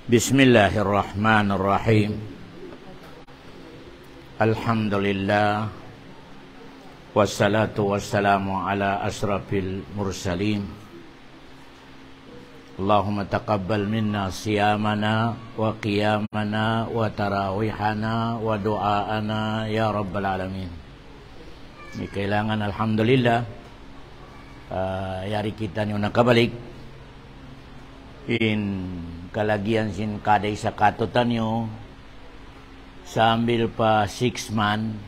Bismillahirrahmanirrahim. Alhamdulillah. Wassalatu wassalamu ala asrafil mursalin. Allahumma taqabbal minna siyamana wa qiyamana wa tarawihana wa du'aana ya rabbal alamin. Ini kailangan alhamdulillah. Yari kita ni nakabalik. In kalagian sin kaday sa katutan nyo sambil pa 6 months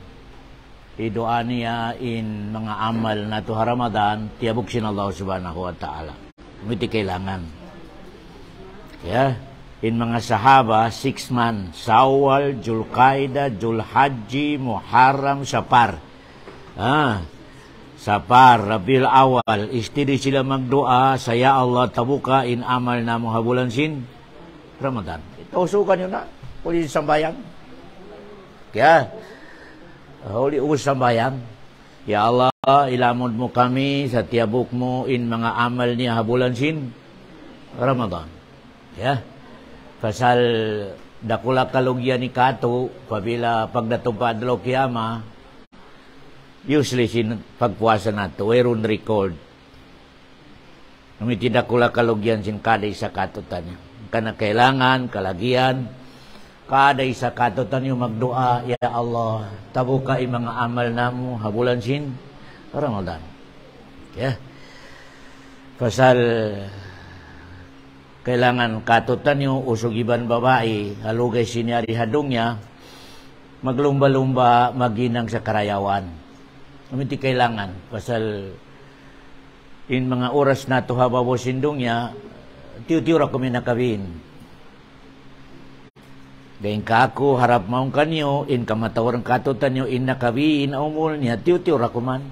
idoa niya in mga amal na to Ramadan tiabok sin Allah subhanahu wa ta'ala. Umiti kailangan. Yeah. In mga sahaba 6 months Sawal, Julqaida, Julhajji, Muharram, Safar. Safar, Rabiul Awal, istiri sila magdoa, saya Allah tabuka in amal na mo habulan sin Ramadan. Ito usukan nyo na. Uli sambayang. Kaya, uli sambayang. Ya Allah, ilamod mo kami sa tiabuk mo in mga amal niya habulan sin Ramadan. Ya. Pasal dakula kalugyan ni Kato, pabila pagdatupad lo kiyama, usually sin pagpuasa nato, mayroon record. Nung itidakula kalugyan sin kaday sa katutan niya. Kana kailangan, kalagian, kaday sa katutan niyo magdua, ya Allah, tabuka yung mga amal namo, habulan sin Ramadan. Yeah. Pasal kailangan katutan niyo, usugiban babae, halugay sinyari hadong niya, maglumba-lumba, maginang sa karayawan. Umiti kailangan pasal in mga oras na to habaw sindong niya tiyo-tiyo kami nakawin. Dahin ka ako harap maong kanyo in kamatawarang katutan nyo in nakawin umul niya tiyo-tiyo man.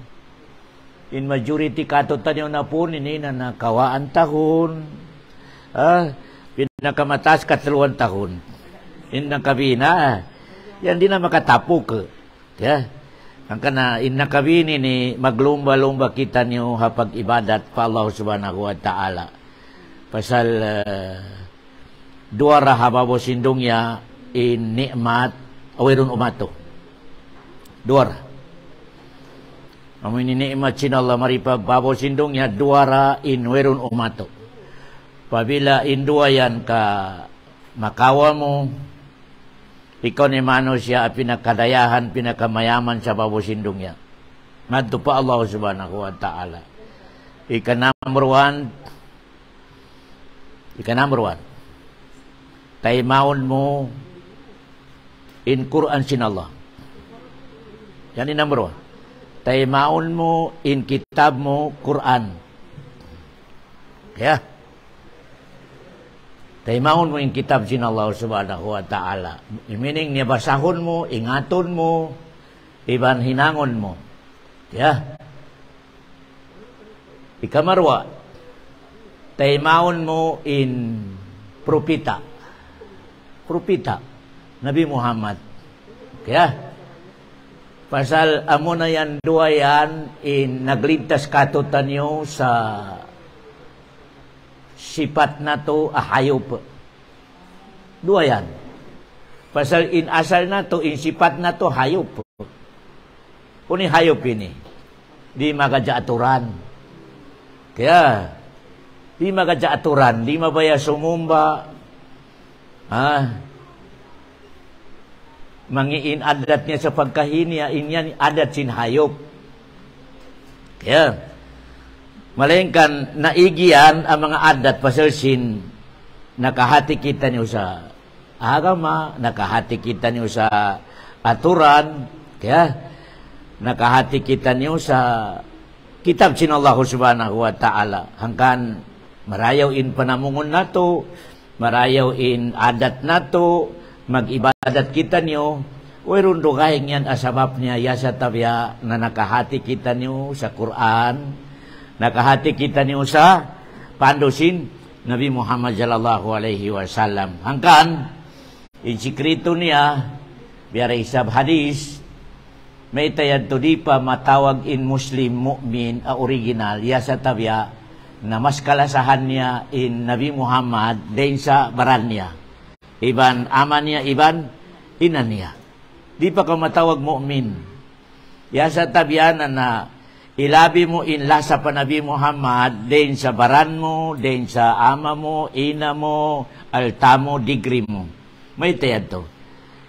In majority katutan nyo na po nini na nakawaan tahon pinakamatas 3 tahon in nakawin yan di na makatapok yeah. Ang kana innakabini ni maglumba-lumba kita niyo hapag ibadat pa Allah subhanahu wa ta'ala. Pasal duara hababo sindungya in nikmat awirun umato. Duara. Amin ni nikmat sin Allah maripag babo sindungya duara in wirun umato. Pabila induayan ka makawa mo ikaw ni mano siya pinakadayahan, pinakamayaman sa babosindong niya. Ngadto pa Allah subhanahu wa ta'ala. Ika number one. Taimaon mo in Quran sin Allah. Yan ni number 1. Taimaon mo in kitab mo Quran. Kaya taimaon mo yung kitab sin Allah subhanahu wa ta'ala. Meaning niya basahon mo, ingaton mo, iban hinangon mo. Yeah. Ikamarwa, taimaon mo in propita. Propita. Nabi Muhammad. Kaya, pasal amo na yan duayan in nagligtas katutan nyo sa sipat na to ahayop. Dua yan. Pasal in asal na to, in sipat na to hayop. Kuni hayop ini. Di magadya aturan. Kaya, di magadya aturan. Di mabaya sumumba. Mangiin adat niya sa pagkahinia. Inyan adat sin hayop. Kaya, malengkan naigian ang mga adat pasal sin nakahati kita niyo sa agama, nakahati kita niyo sa aturan, kaya nakahati kita niyo sa kitab sin Allah subhanahu wa ta'ala. Hangkan marayaw in panamungon nato, marayaw in adat nato, mag-ibadat kita niyo, wayron dugayng yan asabab niya yasa tabya na nakahati kita niyo sa Quran, nakahati kita niyo sa pandusin Nabi Muhammad sallallahu alaihi wasallam. Hangkan in sikrito niya biara isab hadis may tayad to di pa matawag in Muslim mu'min a original yasa tabya na mas kalasahan niya in Nabi Muhammad din sa baran niya. iban ama niya, iban ina niya. Di pa ka matawag mu'min. Yasa tabianan na ilabi mo inla sa panabi Muhammad, din sa baran mo, din sa ama mo, ina mo, alta mo, degree mo. May tayad to.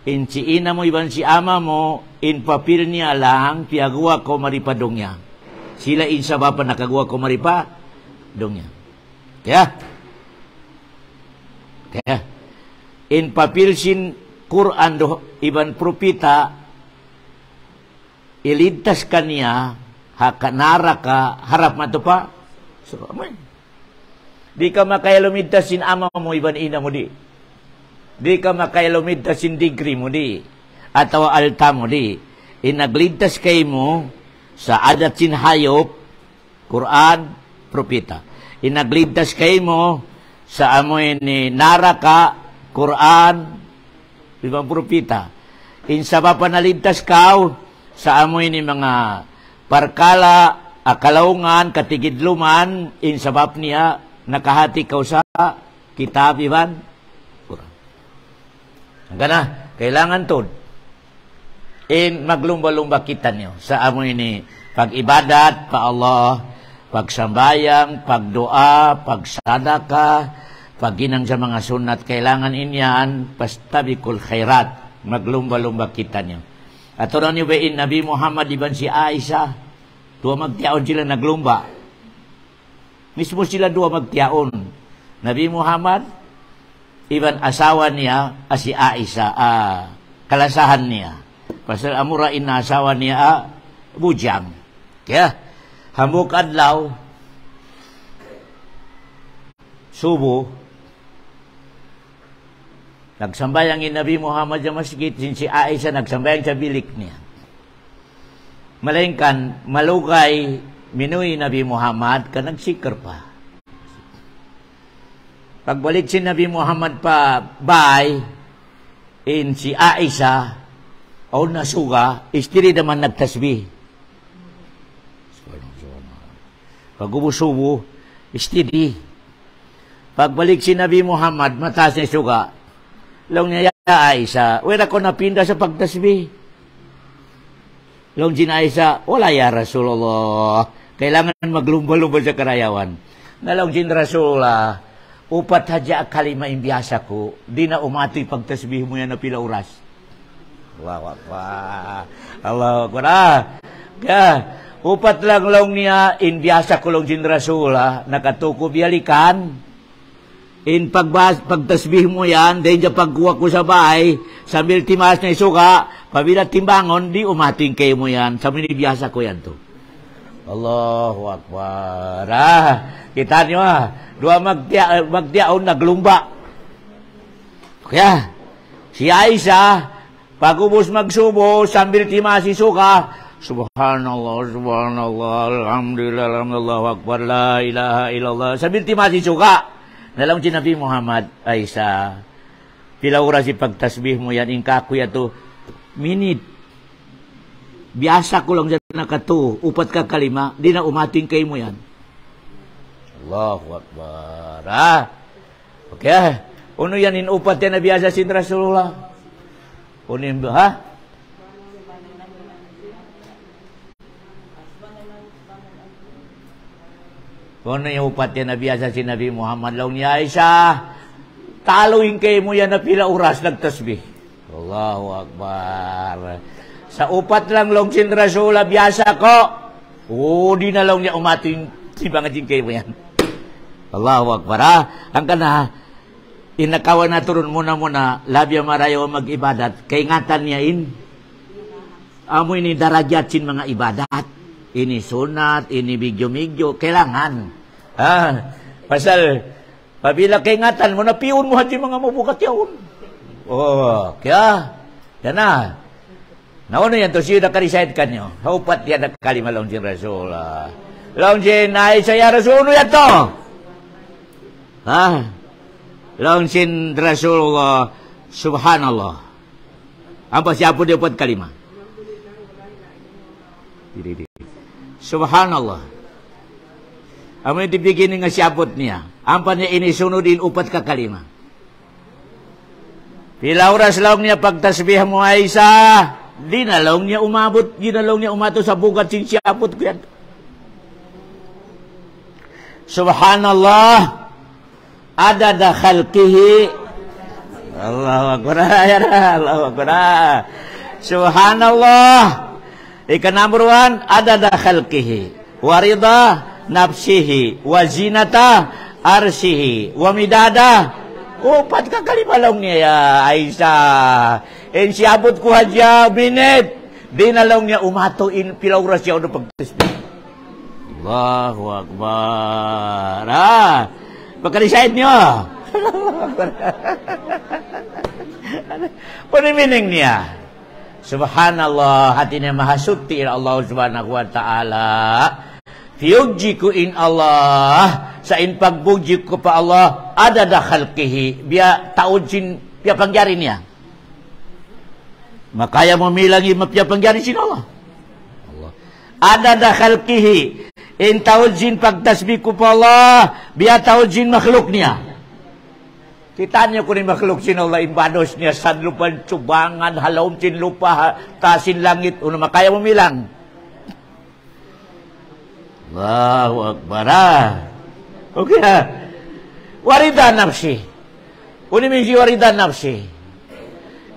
In si ina mo, iban si ama mo, in papil niya lang, piagawa ko maripadong niya. Sila in sa bapa nakagawa ko maripadong niya. Kaya, in papil sin Quran do, iban propita, ilintas ka niya, hakanara ka, harap mato pa. So, aman. Di ka makailumintas sin ama mo, iban ina mo di. Di ka makailumintas sin degree mo di. Ataw alta mo di. Inaglintas kay mo sa adat sin hayop, Quran, propita. Inaglintas kay mo sa amoy ni naraka, Quran, ibang propita. Insaba panalintas kaw sa amoy ni mga parkala, akalaungan, katigidluman, insabap niya, nakahati kaw sa kitab, iban, Quran. Hanggang na, kailangan to. In maglumba-lumba kita niyo sa amoy ni pag-ibadat, pa Allah, pagsambayang, pagdoa, pagsadaka, pagginang sa mga sunat, kailangan inyan, pastabikul khairat, maglumba-lumba kita niyo. At ito niyo ba in Nabi Muhammad, iban si Aisha, dua magtiaon sila naglumba. Mismo sila dua magtiaon. Nabi Muhammad, iban asawa niya, si Aisha, kalasahan niya. Pasal amura ina asawa niya, bujang. Kaya, hamuk adlaw, subuh, nagsambayang in Nabi Muhammad sa masjid, si Aisha nagsambayang sa bilik niya. Malingkan, malugay, minuy Nabi Muhammad, ka nagsikir pa. Pagbalik si Nabi Muhammad pa, bay, in si Aisha, o nasuga, istiri naman nagtasbih. Pag-ubusubo, istiri. Pagbalik si Nabi Muhammad, mataas na suga, long niya Aisha, wala ko napinda sa pagtasbih. Long si Aisha, wala ya Rasulullah. Kailangan maglumba-lumba sa karayawan. Nalong si Rasulullah, upat hadya kalima imbiasa ko, di na umatoy pagtasbih mo yan na pila oras. Wow, Allah, kaya, upat lang long niya, imbiasa ko long si Rasulullah, nakatuko biyalikan, in pagtasbih mo yan, dahil dyan pagkuha ko sa bahay, sambil timas na isuka, pabilat timbangon, di umating kayo mo yan, sa minibiyasa ko yan to. Allahu Akbar. Kita nyo dua magdiaon naglumba. Kaya, si Aisha, pagubos magsubo, sambil timas isuka, Subhanallah, Subhanallah, Alhamdulillah, Alhamdulillah, Akbar, La ilaha illallah, sambil timas isuka. Nalang si Nabi Muhammad, Aisha, pila oras si pagtasbih mo yan, inkakuya to, minute. Biasa ko lang dyan nakatu, upat ka kalima, di na umating kayo mo yan. Allahu Akbar. Okay. Uno yan, inupat yan na biasa sin Rasulullah. Uno yan, Uno yung upat yan na biasa sin Nabi Muhammad. Law niya, Aisha, taluin kayo mo yan na pila oras nagtasbih. Allahu Akbar. Sa upat lang long sin Rasulullah, biasa ko. Di na lang niya umating sibangajin kayo mo yan. Allahu Akbar. Ang kana, inakawan na turun muna, labya marayo mag-ibadat, kay ngatan niya amoy ni darajat sin mga ibadat. Ini sunat, ini bigyo-migyo, kailangan. Pasal, pabila kay ngatan mo, napiun mo hati mga mabukat yaon. Kaya, yan na. Nauna yan to, siya nakarecite ka nyo. Haupat yan nakalima lang si Rasulullah. Lang si Aisha ya Rasulullah yan to. Lang si Rasulullah, Subhanallah. Apa siapa dia buat kalima? Subhanallah. Amo yung dibigin nga siyapot niya. Ampan niya inisunodin upat ka kalima. Pilaw niya pagtasbih mo Aisyah. Dinalong niya umabot, dinalong niya umato sa bugat sin siyapot ko yan. Subhanallah. Adada khalqihi. Allahu Akbar. Allahu Akbar. Subhanallah. Number 1, adada khalqihi. Warida nafsihi. Wazinata arsihi. Wamidada. 4 kakalimalong niya ya, Aisyah. Siabot ko hadya minute. Dinalong niya umato in pilaw oras siya uno pagtisbih. Allahu Akbar. Pagkalisaid niyo. Panimining niya. Subhanallah, hati niya mahasuti Allah subhanahu wa ta'ala. Fiyugji ko in Allah. Sa in pagbuji ko pa Allah. Adada khalqihi. Biya taudjin, biya pangyari niya. Makaya mo milangi mapya pangyari sin Allah. Adada khalqihi. In taudjin pagtasbih ko pa Allah. Biya taudjin makhluk niya. Kita niyo ko ni makhluk sin Allah. Imbados niya sa lupan, cubangan, halawm sin lupa, tasin langit. Una makaya mo milang. Allahu Akbar. Okay ha. Warida nafsi. Unimin si warida nafsi.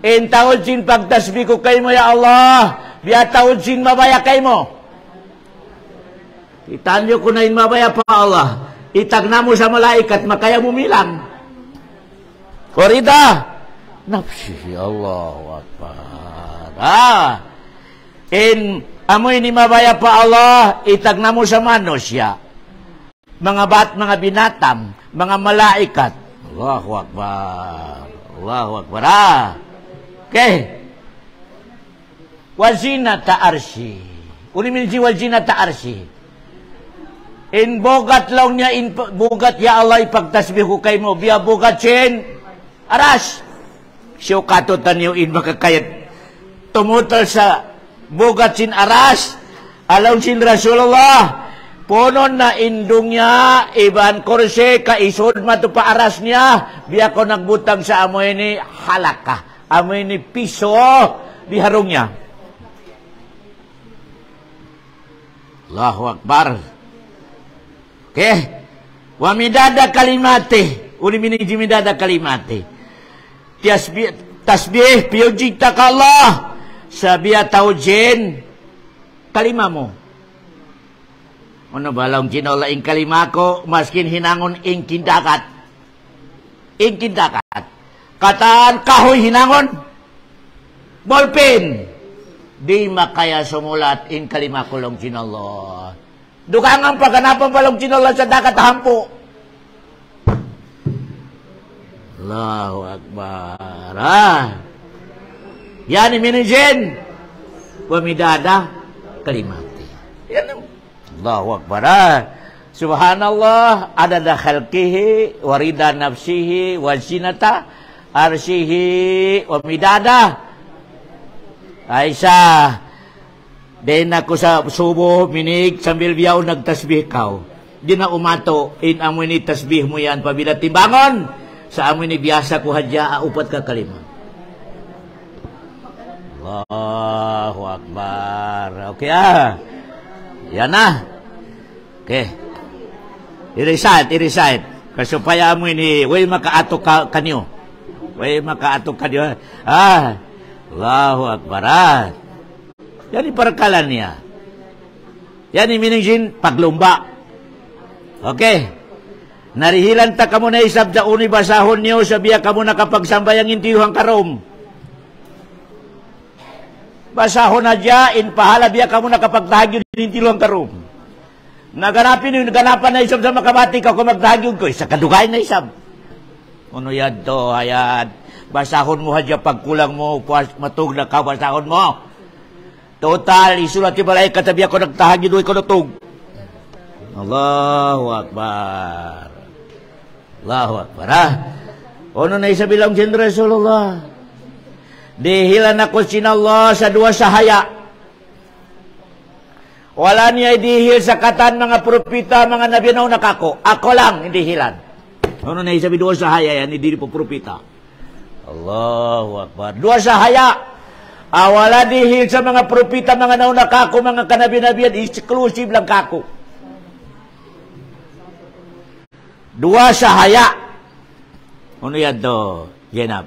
In taod sin pagtasbih ko kay mo ya Allah. Biya taod sin mabaya kay mo. Itanyo ko na in mabaya pa Allah. Itagna mo sa malaikat makaya mo milang. Warida nafsi. Allahu Akbar. In amoy ni mabaya pa Allah. Itagna mo sa manusia. Mga binatang, mga malaikat. Allahu Akbar. Allahu Akbar. Okay. Wazinata arsi. Unimin si wazinata arsi. In bogat lang niya, in bogat ya Allah ipagtasbih ko kay mo. Biya bogat sin aras. Siyo katutan niyo in makakayat. Tumutol sa bogat sin aras. Alaw sin Rasulullah. Punon na indong niya, iban korse, kaisod matupa aras niya, biya ko nagbutang sa amoy ni halaka, amoy ni piso, biharong niya. Allahu Akbar. Okay. Wamidada kalimate. Uli miniji midada kalimate. Tasbih, piyujig ka Allah. Sabiya taujin, kalima mo. Ano balong kinola ing kalima ko, maskin hinangon ing kindakat. Ing kindakat. Kataan kahoy hinangon. Ballpen. Di makaya sumulat ing kalima ko long kinolo. Dukangan paganapan balong kinolo sa dakat hampo. Allahu Akbar. Yan iminijin. Pamidada kalimati. Yan ang Allahu Akbar. Subhanallah, adada khalqihi, warida nafsihi, wazinata arsihi, wamidada. Aisyah, din ako sa subo, minig, sambil biyaw nagtasbih kaw. Di na umato, in amoy ni tasbih mo yan, pabila timbangon, sa amoy ni biyasa ko hadya, upat ka kalima. Allahu Akbar. Okay yan na. Okay. I-recite. Kasupaya mo ini, way makaato kanyo. Way makaato kanyo. Allahu Akbar. Yan iparakalan niya. Yan iminingin paglumba. Okay. Narihilan ta kamo na isab da uni basahon niyo, sabiya kamo nakapagsambayang intiyuhang karom. Basahon na dya, in pahala biya ka mo nakapagtahagyon din tilong karum. Naganapan na isab sa makabati ka kung magtahagyon ko. Isa kadugay na isab. Ano yan to, hayat. Basahon mo hadya pagkulang mo, matug na ka, basahon mo. Total, isulat yung balay katabi ako nagtahagyon, ko natug. Allahu Akbar. Allahu Akbar. Ano na isabilang sin Rasulullah? Dihilan ako sin Allah sa dua sahaya. Wala niya idihil sa katan mga propita, mga nabi na nakako. Ako lang, hindi hilan. Ano na isabi dua sahaya yan, hindi po propita. Allahu Akbar. Dua sahaya. Awala dihil sa mga propita, mga nauna kako, mga kanabi-nabiyan, exclusive lang kako. Dua sahaya. Ano yan to? Yenap.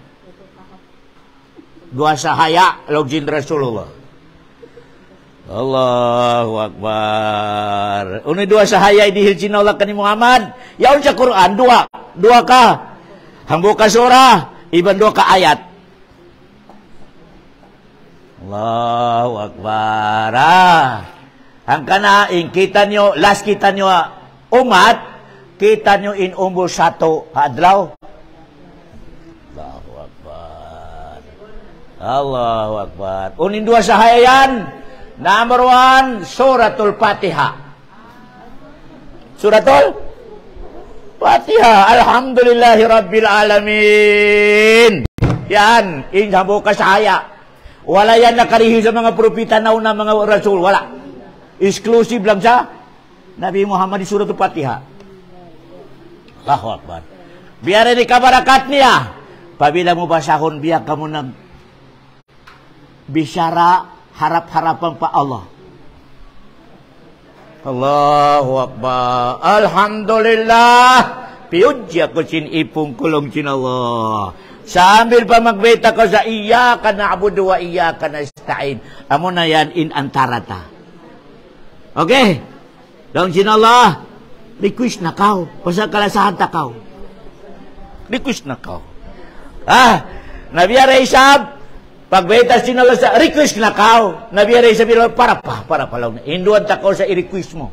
Dua sahaya. Logjin Rasulullah. Allahu Akbar. Ano dua sahaya dihil sinawlak ka ni Muhammad? Yaon sa Quran, dua. Dua ka. Hambo ka surah. Iban dua ka ayat. Allahu Akbar. Ang kanaing, kita nyo, last kita nyo, umat, kita nyo in umbo sato, hadlaw. Allahu Akbar. Allahu Akbar. Unin dua sahayan. Number 1, Suratul Fatiha. Suratul Fatiha. Alhamdulillahi Rabbil Alamin. Yan, inhambo ka sahaya. Wala yan nakarihi sa mga propita na una, mga rasul. Wala. Exclusive lang sa Nabi Muhammad di Suratul Fatiha. Allahu Akbar. Biar ini kabarakat niya. Pabila mo basahon, biar kamu nag bisyara harap-harapan pa Allah. Allahu Akbar. Alhamdulillah. Piyudya ko sin ipong kulong sin Allah. Sambil pa magbeta ko sa iyaka na'budu wa iyaka nasta'in. Amo na yan in antarata. Okay? Long sin Allah. Request na kau. Pasal kalasahan ta kau. Request na kau. Nabiya Raisab. Pagbeta sinala sa request na kao. Nabiyari sa bilo, para palaw na. Induan ta ko sa i-request mo.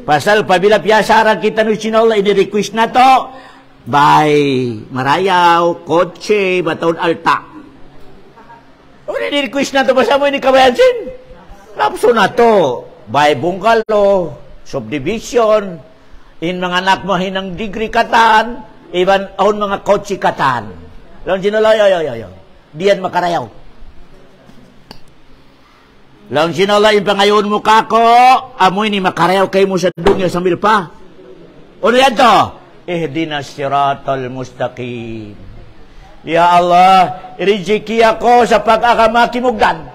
Pasal pabila piyasaran kita no sinala, i-request na to. By marayaw, kotse, bataon alta. O i-request na to, basta mo ini kabayansin. Lapso na to. By bungkalo, subdivision, in mga anak mo hinang degree katan, iban ahon mga kotse katan. Lang sinala, yo. Diyan makarayaw. Lang sinala yung pangayon mo kako, amoy ni makarayaw kayo mo sa dunya sambil pa. Ano yan to? Ihdinas siratal mustaqim. Ya Allah, riziki ako sa pag-agama kimugdan.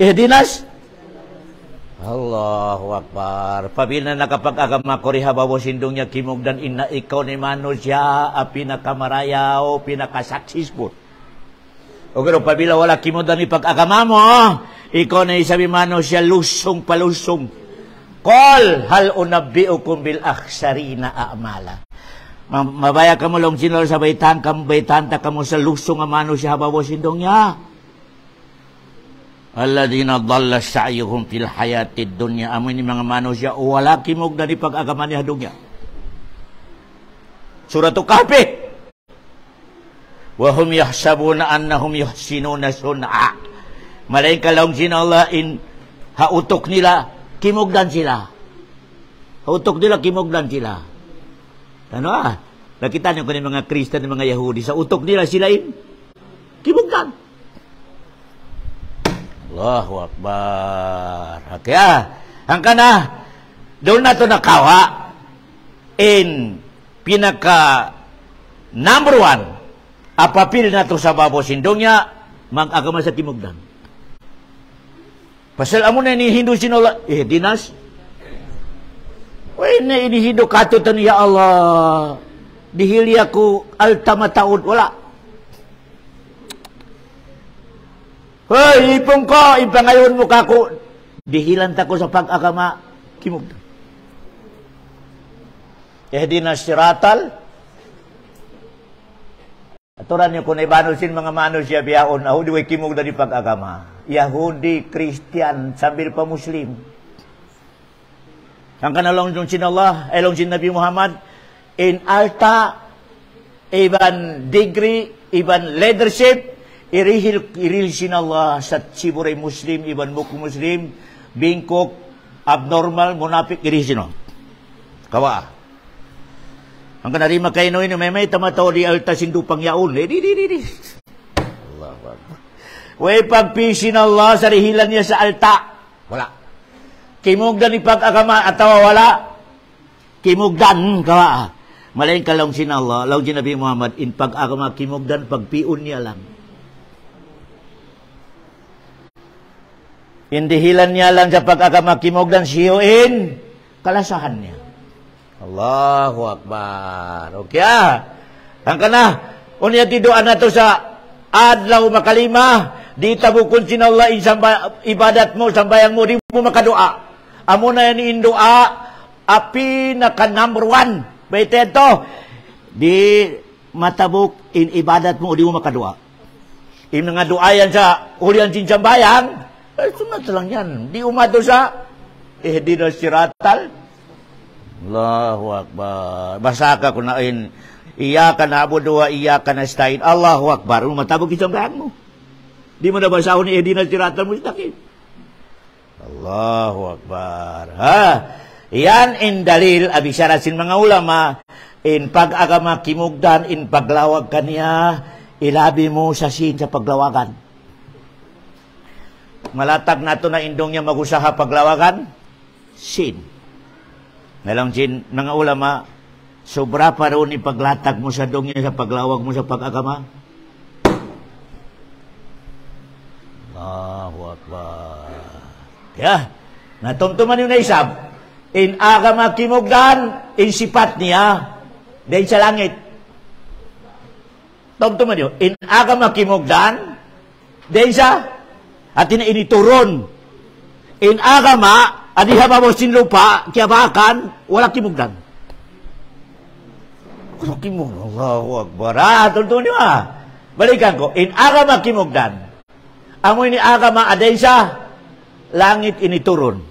Ihdinas Allahu Akbar. Pabila nakapag-agama ko rihabawo sindong niya kimugdan, ina ikaw ni manusia pinakamarayaw, pinaka-successful. O pero pabila wala kimugdan ni pag-agama mo, ikaw na isabi manusia lusong palusong. Qul hal unabbiukum bil akhsarina a'mala. Mabaya ka mo long sinol sa baitan ta kamo sa lusong ang manusia habawo sindong niya. Alladina dhalla sa'yuhum fil hayatid dunya. Amoy ni mga manusia wala kimog na di pag-agama ni hadugya. Suratul Kahfi. Wa hum yahsabuna annahum yuhsinuna sun'a. Malaika laong sinala in hautok nila kimugdan sila. Hautok nila kimugdan sila. Ano nakita niyo kani mga Kristen ng mga Yahudi sa utok nila sila in kimugdan. Allahu Akbar. Okay, ang kana, doon na ito nakawa in pinaka number 1 apapil na ito sa babo sindong niya mag-agama sa kimugdan. Pasal amo na ni Hindu sinula, dinas? Uy, na ini Hindu katutan ya Allah. Dihili ako altama taon, wala. Hoy, ipong ko, ipangayon mo kako. Dihilan ta ko sa pag-agama, kimugdan. Ihdinas siratal. Aturan niyo kung ibanusin mga manusia biyaon, ahudi way kimugdan di pag-agama. Yahudi, Christian, sambil pa Muslim. Ang kanalong yung sinallah, elong sin Nabi Muhammad, in alta, iban degree, iban leadership, irihil sinallah sa siburay Muslim, iban buku Muslim, bingkok, abnormal, munafik, irihil sino. Kawa. Ang kanarima kayo no, may tamataw di alta sindupang yaon. Di. Allah. Way pagpisin Allah sa rihilan niya sa alta. Wala. Kimugdan ni pag-agama atawa wala. Kimugdan kawa. Malain kalong sin Allah, law Nabi Muhammad, in pag-agama kimugdan, pagpiun niya lang. Indihilan niya lang sa pag-agama kimugdan, siyuin, kalasahan niya. Allahu Akbar. Okay ang kana, unya tiduan na to sa adlaw makalima, di tabukon sin Allah ibadat mo, sambayang mo, di mo makadua. Amo na yan indua, api na ka number 1. Baita ito, di matabok in ibadat mo, di mo makadua. In nga duayan sa hulihan sin sambayang, sunat lang yan. Di umado sa ihdina siratal. Allahu Akbar. Basa ka kunain, iyaka na abudu wa iyaka nasta'in. Allahu Akbar. Matabok isang bayang mo. Di mo na basahon ni ihdina siratal mustaqim. Allahu Akbar. Yan in dalil abisara sin mga ulama in pag-agama kimugdan in paglawag kaniya ilabi mo sa sin sa paglawagan. Malatag nato na indong niya magusaha paglawagan sin. Ngalang sin mga ulama sobra pa ron ni paglatag mo sa dong niya sa paglawag mo sa pag-agama. Allahu Akbar. Ya, natumtuman yung naisab. In agama kimugdan, in sipat niya, dahil sa langit. Tumtuman yun. In agama kimugdan, dahil sa atin na inituron. In agama, adiha mo sinlupa, kiyabakan, wala kimugdan. Wala kimugdan. Allahu Akbar. Tumtuman yun Balikan ko. In agama kimugdan, amoy ni agama, aday sa langit inituron.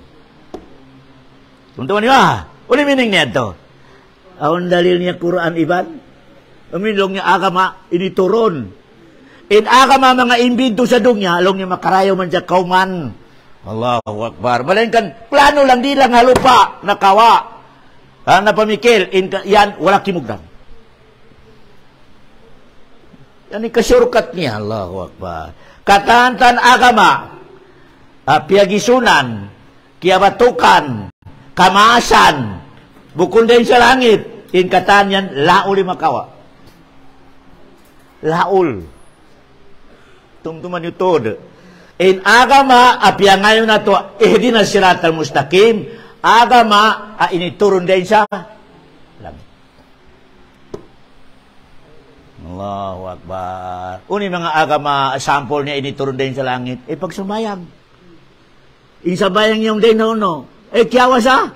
Teman-teman ya, uli meaning niya ito. Ang dalil niya Quran iban, umilong niya agama ini turun. In agama mga imbento sa dunya, along niya makarayo man siya kauman. Allahu Akbar. Malainkan plano lang di lang halupa nakawa. Napamikil yan wala kimugdan. Yan ikasurkat niya. Allahu Akbar. Katantan agama, piyagisunan, kiyabatukan, kamaasan, bukod din sa langit, in katanyan, laul makawa. Laul. Tumtuman yung todo. In agama, apya ngayon na to, ihdina siratal mustaqim, agama, initurun din sa langit. Allahu Akbar. Uni mga agama, sample niya initurun din sa langit, pagsumayang. Insabayang yung din no. Kiawa sa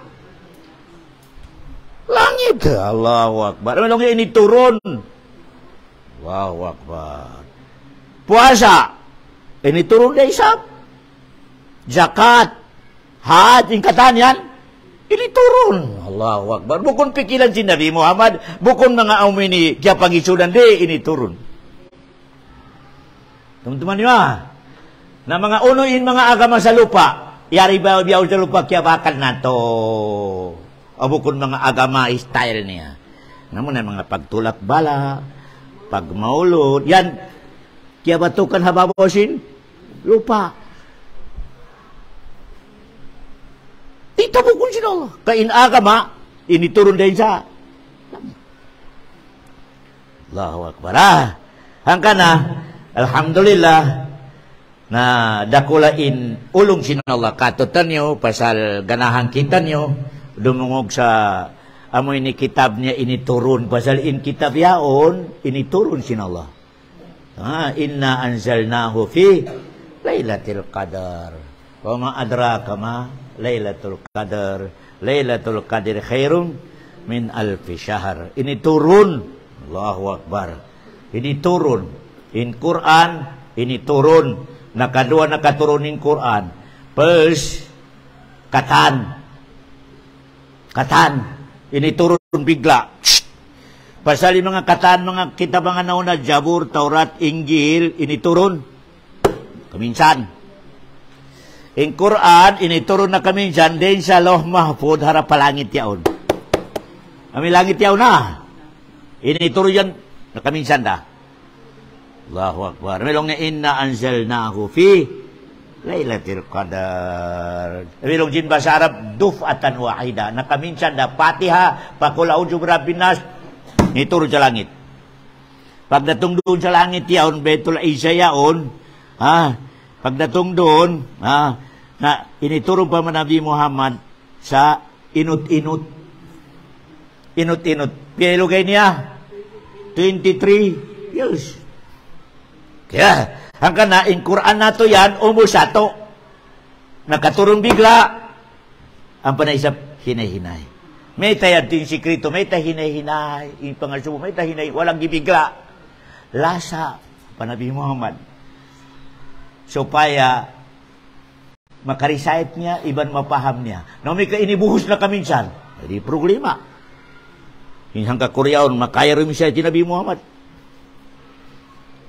langit. Allahu Akbar. Ano lang ini turun? Allahu Akbar. Puasa. Ini turun na isap. Zakat. Hajj. Ingkatan yan. Ini turun. Allahu Akbar. Bukon pikilan si Nabi Muhammad. Bukon mga umini. Kaya pangisudan di. Ini turun. Teman-teman nyo na mga unuin mga agama sa lupa. Yari ba biyaw sa lupa kaya bakal na to. O bukod mga agama style niya. Namun na mga pagtulak bala, pagmaulod, yan. Kaya batukan hababosin, lupa. Itabukon sila Allah. Kain agama, initurun din sa Allahu Akbar. Hangka na, alhamdulillah, na dakulain ulong sinallah katutan nyo, pasal ganahan kita nyo, dumungog sa amoy ni kitab niya initurun, pasal in kitab yaon, initurun sinallah. Inna anzalnahu fi Lailatul Qadar. Wa ma adraka ma Lailatul Qadar. Lailatul Qadar khairum min alfi syahr. Initurun. Allahu Akbar. Initurun. In Quran, initurun. Nakadua nakaturunin Quran. First, katan. Ini turun bigla. Pasal mga katan, mga kitab mga nauna, Jabur, Taurat, Injil, ini turun. Kaminsan. In Quran, ini turun na kaminsan din sa Loh Mahfud, harap palangit yaon. Kami langit yaon na. Ini turun yan, na kaminsan da. Allahu Akbar. Melong na inna anzalnahu fi Lailatul Qadar. Melong jin bahasa Arab duf'atan wahida. Nakaminsan da Fatiha, Qul a'udzu birabbin nas, Ituro sa langit. Pagdatong doon sa langit yaon, Betul Isa yaon, pagdatong doon, na inituro pa man Nabi Muhammad sa inut-inut. Inut-inut. Pilugay niya, 23 years. Kaya, hanggang na, in Quran na to yan, umusato. Nakaturong bigla. Ang panaisap, hinay-hinay. May tayad yung sikrito, may tahinay-hinay. Yung pangasubo, may tahinay, walang gibigla. Lasa, Nabi Muhammad. Supaya, makarisayat niya, iban mapaham niya. Na may kainibuhos na kaminsan, hindi problema. Hanggang Koreaon, makaya rin siya si Nabi Muhammad.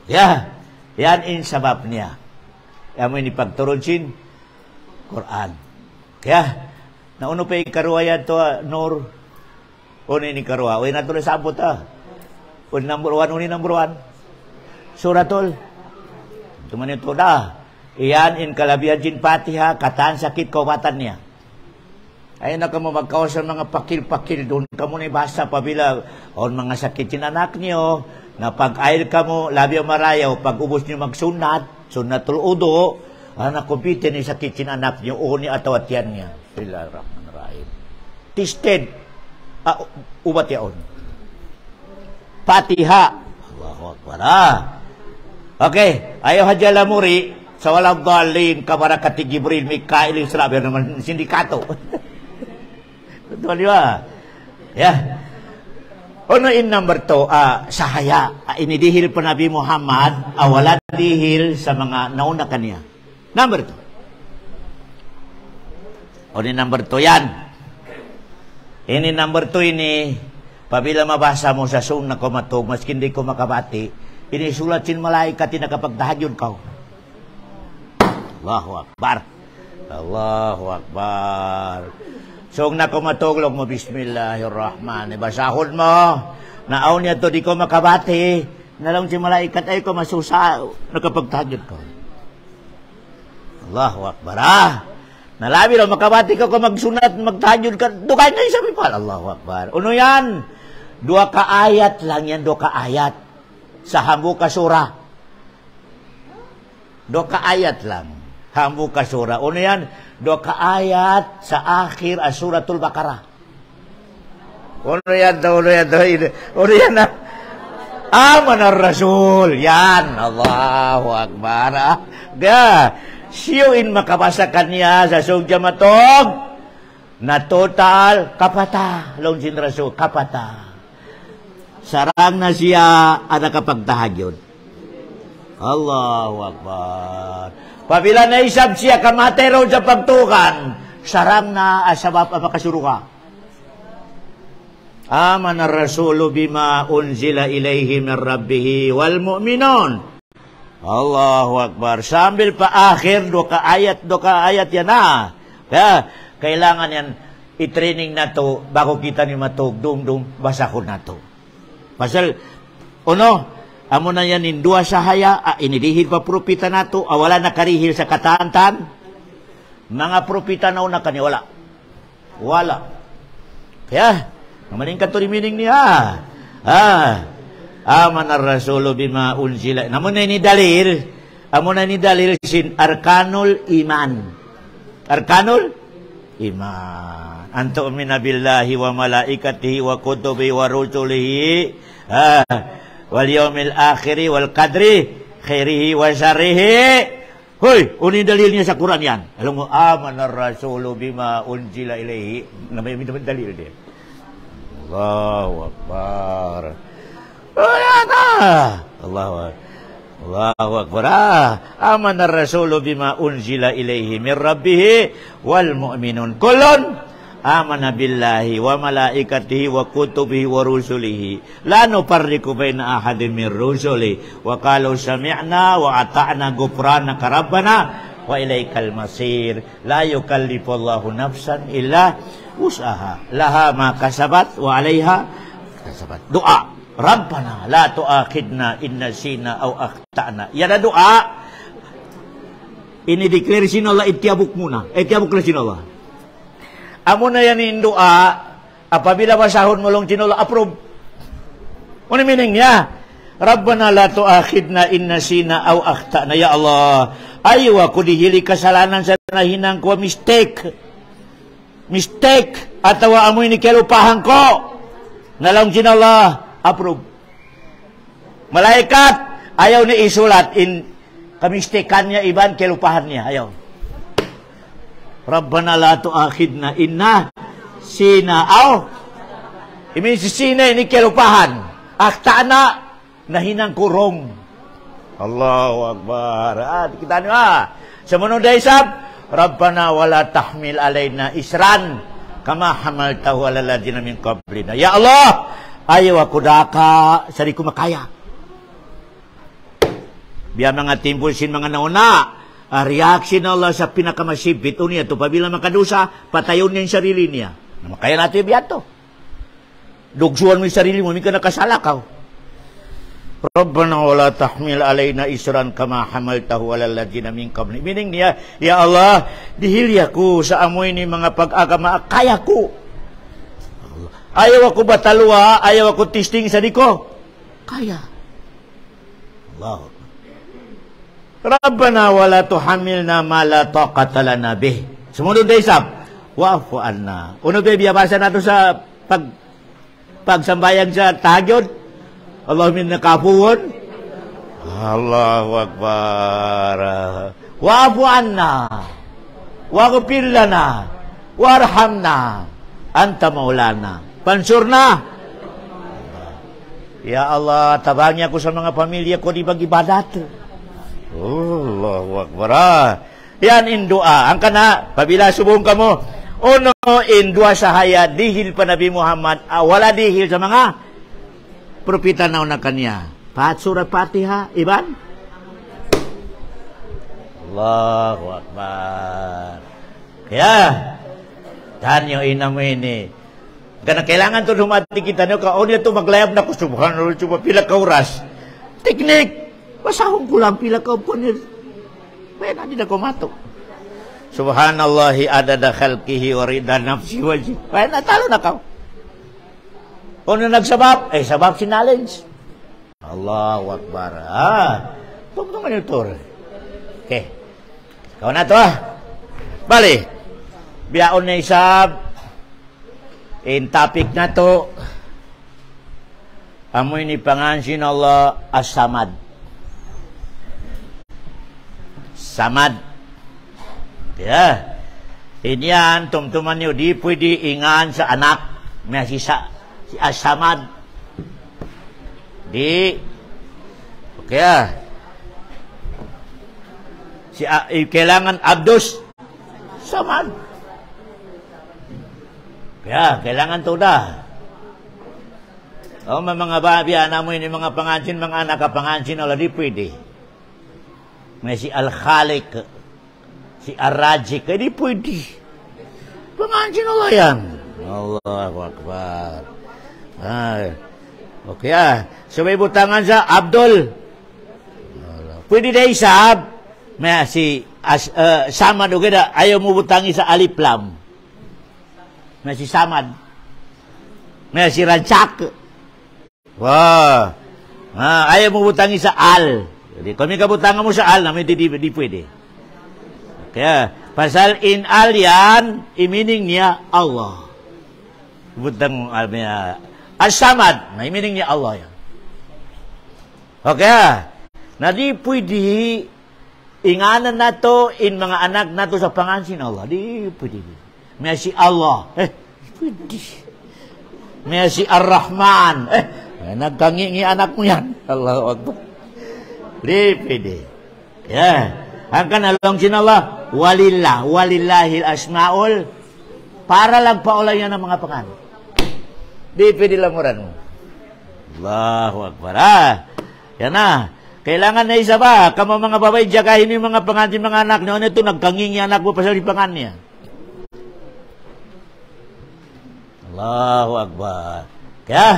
Yan in sabab niya. Yan mo inipagturon sin Quran. Kaya, nauno pa yung karuayan to, Nur. Una yung karuwa. Uy, nato na sabot, Uni number one. Suratul. Tuman ito na. Iyan in kalabihan sin Fatiha, kataan sakit kaubatan niya. Ayun na ka mo magkaos sa mga pakil-pakil doon. Kamu na basa pabila. O mga sakit sin anak niyo. Na pag-ail ka mo, labi ang marayaw. Pag ubos niyo magsunat, sunatul udo, nakumpite ni sakit sin anak niyo, uni atawat yan niya. Bismillahirrahmanirrahim. Tisted. Ubat yaon. Fatiha. Allahu Akbar. Okay. Ayaw hadya lamuri. Sa walang galing, kabarakati Gibril, Mikael, Israel, naman sindikato. Betul ba? Ono in number 2, sahaya. Inidihil pa Nabi Muhammad, wala dihil sa mga nauna kaniya. Number 2. Ono in number 2 yan. Ini number 2 ini, pabila mabasa mo sa sung na kumatog, mas hindi ko makabati, inisulat sin malaikat na kapagtahagyod ka. Allahu Akbar. Allahu Akbar. So, na kumatuglog mo, Bismillahirrahmanirrahim. Basahod mo. Naaw niya to, di ko makabati. Nalang si malaikat ay ko masusa. Nakapagtahagyod ko. Allahu Akbar. Nalabi lang, makabati ka kung magsunat, magtahagyod ka. Dukay na isabi pa. Allahu Akbar. Ano yan? 2 kaayat lang yan, 2 kaayat. Sa Hambu Kasura. 2 kaayat lang. Hambu Kasura. Ano yan? 2 kaayat sa akhir Suratul Baqarah. Ano yan? Ano yan? Aman ang Rasul. Yan. Allahu Akbar. Siyuin makabasa kanya sa sugya matog na total kapata. Longsin Rasul, kapata. Sarang na siya ang nakapagtahagyod. Allahu Akbar. Pabila na isab siya kamatero sa pagtukan, sarang na asabab ang makasuruka. Aman ar-rasulu bima unzila ilayhi min rabbihi wal mu'minun. Allahu Akbar. Sambil pa akhir, 2 kaayat yan na. Kaya, kailangan yan, i-training na to, bago kita ni matug, dung basakon na to. Pasal, amo na yan in 2 sahaya, inilihil pa propita na to, wala na karihil sa kataantan. Mga propita na una kanya, wala. Kaya, namaling ka to ni meaning niya. Aman ar-rasulu bima unzila. Amo na ni dalil sin arkanul iman. Arkanul iman. Antu umina billahi wa malaikatihi wa kutubihi wa rusulihi wal yaumil akhiri wal qadri khairihi wa syarrihi. Hoy, uni dalilnya sa Quran yan. Alam mo, aman ar-rasulu bima unzila ilaihi. Namanya minta dalil dia. Allahu Akbar. Allahu Akbar. Aman ar-rasulu bima unzila ilaihi min rabbih wal mu'minun kullun amana billahi wa malaikatihi wa kutubihi wa rusulihi la nufarriqu baina ahadin min rusuli wa qalu sami'na wa ata'na ghufranaka rabbana wa ilaikal masir. La yukallifullahu nafsan illa wus'aha laha ma kasabat wa 'alaiha kasabat. Doa, Rabbana la tu'akhidna in nasina aw akhtana. Yan na doa. Ini-declare sin Allah, itiabuk muna. Itiabuk lang sin Allah. Amo na yan in doa, apabila basahon mo lang sin Allah, approve. Ano meaning niya? Rabbana la tu'akhidna in nasina aw akhtana. Ya Allah, ayaw ako dihili kasalanan sa nahinang ko mistake. Atawa amoy ni kelupahan ko. Nalang Allah, approve. Malaikat, ayaw ni isulat in kamistekan niya iban kelupahan niya. Ayaw. Rabbana la tu'akhidna inna sina aw. Imin si sina ini kelupahan. Akhtana nahinang kurong. Allahu Akbar. Kita niyo Sumunod ay isab, Rabbana wala tahmil alayna isran kama hamaltahu ala ladina min qablina. Ya Allah, ayaw ako daka sari ko makaya. Biya mga timpulsin mga nauna, reaction Allah sa pinakamasibit niya to pabila makadusa, patayon niya yung sarili niya. Makaya natin biya to. Dugsuan mo yung sarili mo, hindi ka nakasalakaw. Rabbana wala tahmil alayna isran kama hamaltahu ala ladina min qabli. Meaning niya, ya Allah, dihilya ko sa amoy ni mga pag-agama, kaya ko. Ayaw ako batalwa, ayaw ako testing sa diko. Kaya. Allah. Rabbana wala tuhamilna ma la taqata lana bih. Sumunod na isab, wa'fu anna. Uno ba biyabasa nato sa pagsambayan sa tahajjud? Allah min nakapuhon. Allahu Akbar. Wa'fu anna. Waghfir lana. Warhamna. Anta maulana. Pansurna. Ya Allah, tabangnya ako sa mga pamilya ko di bag-ibadat. Allahu Akbar. Yan in doa. Ang kana, pabila subong ka mo. Uno in dua sahaya dihil pa Nabi Muhammad. Wala dihil sa mga propita na una kanya. Surat Fatiha, iban? Allahu Akbar. Kaya, tanyo ina mo ini. Karena kailangan to dumati kita nyo, kaon niya to maglayab na ko, subhanallah, coba pila ka oras. Teknik, basahong ko lang pila ka upon niya. Pwede na din ako mato. Subhanallahi adada khalqihi wa rida nafsi wajib. Pwede na, talo na ka. Kung nagsabab, sabab si knowledge. Allahu Akbar. Tungtungan yung tur. Okay. Kau na to Bali. Biyaon na isab. In topic na to. Amoy ni pangansin Allah as-samad. Samad. Yeah. Inyan, tumtuman nyo, di pwede ingan sa anak. May si as-samad. Di. Okay kailangan abdus. Samad. Kaya, kailangan to da. May mga babi, anak mo yun, mga pangansin, mga anak, kapangansin, wala di pwede. May si Al-Khalik, si Ar-Razik, di pwede. Pangansin wala yan. Allahu Akbar. Okay So may butangan sa Abdul. Pwede na isab. May si Samad o gada. Ayaw mo butangi sa Alif Lam. May si Samad. May si Ranchak. Wow. Ayaw mo butangi sa Al. Jadi kung may kabutangan mo sa Al, namin di pwede. Kaya, pasal in Al yan, imining niya Allah. Butang mo As-Samad, may meaning niya Allah yan. Okay na di pwede inganan na to in mga anak na to sa pangansin Allah. Di pwede. May si Allah. Pwede. May si Ar-Rahman. Nagkangi anak mo yan. Allahu Akbar. Di pwede. Ang kanalong sin Allah, walillahil asma'ul, para lang paulay yan ng mga pangalan. Di pwede lamuran mo. Allahu Akbar. Yan na. Kailangan na isa ba? Kamu mga babay, jagahin yung mga pangansin mga anak. Noon ito, nagkangingi anak mo pa sa lipangan niya. Allahu Akbar. Kaya,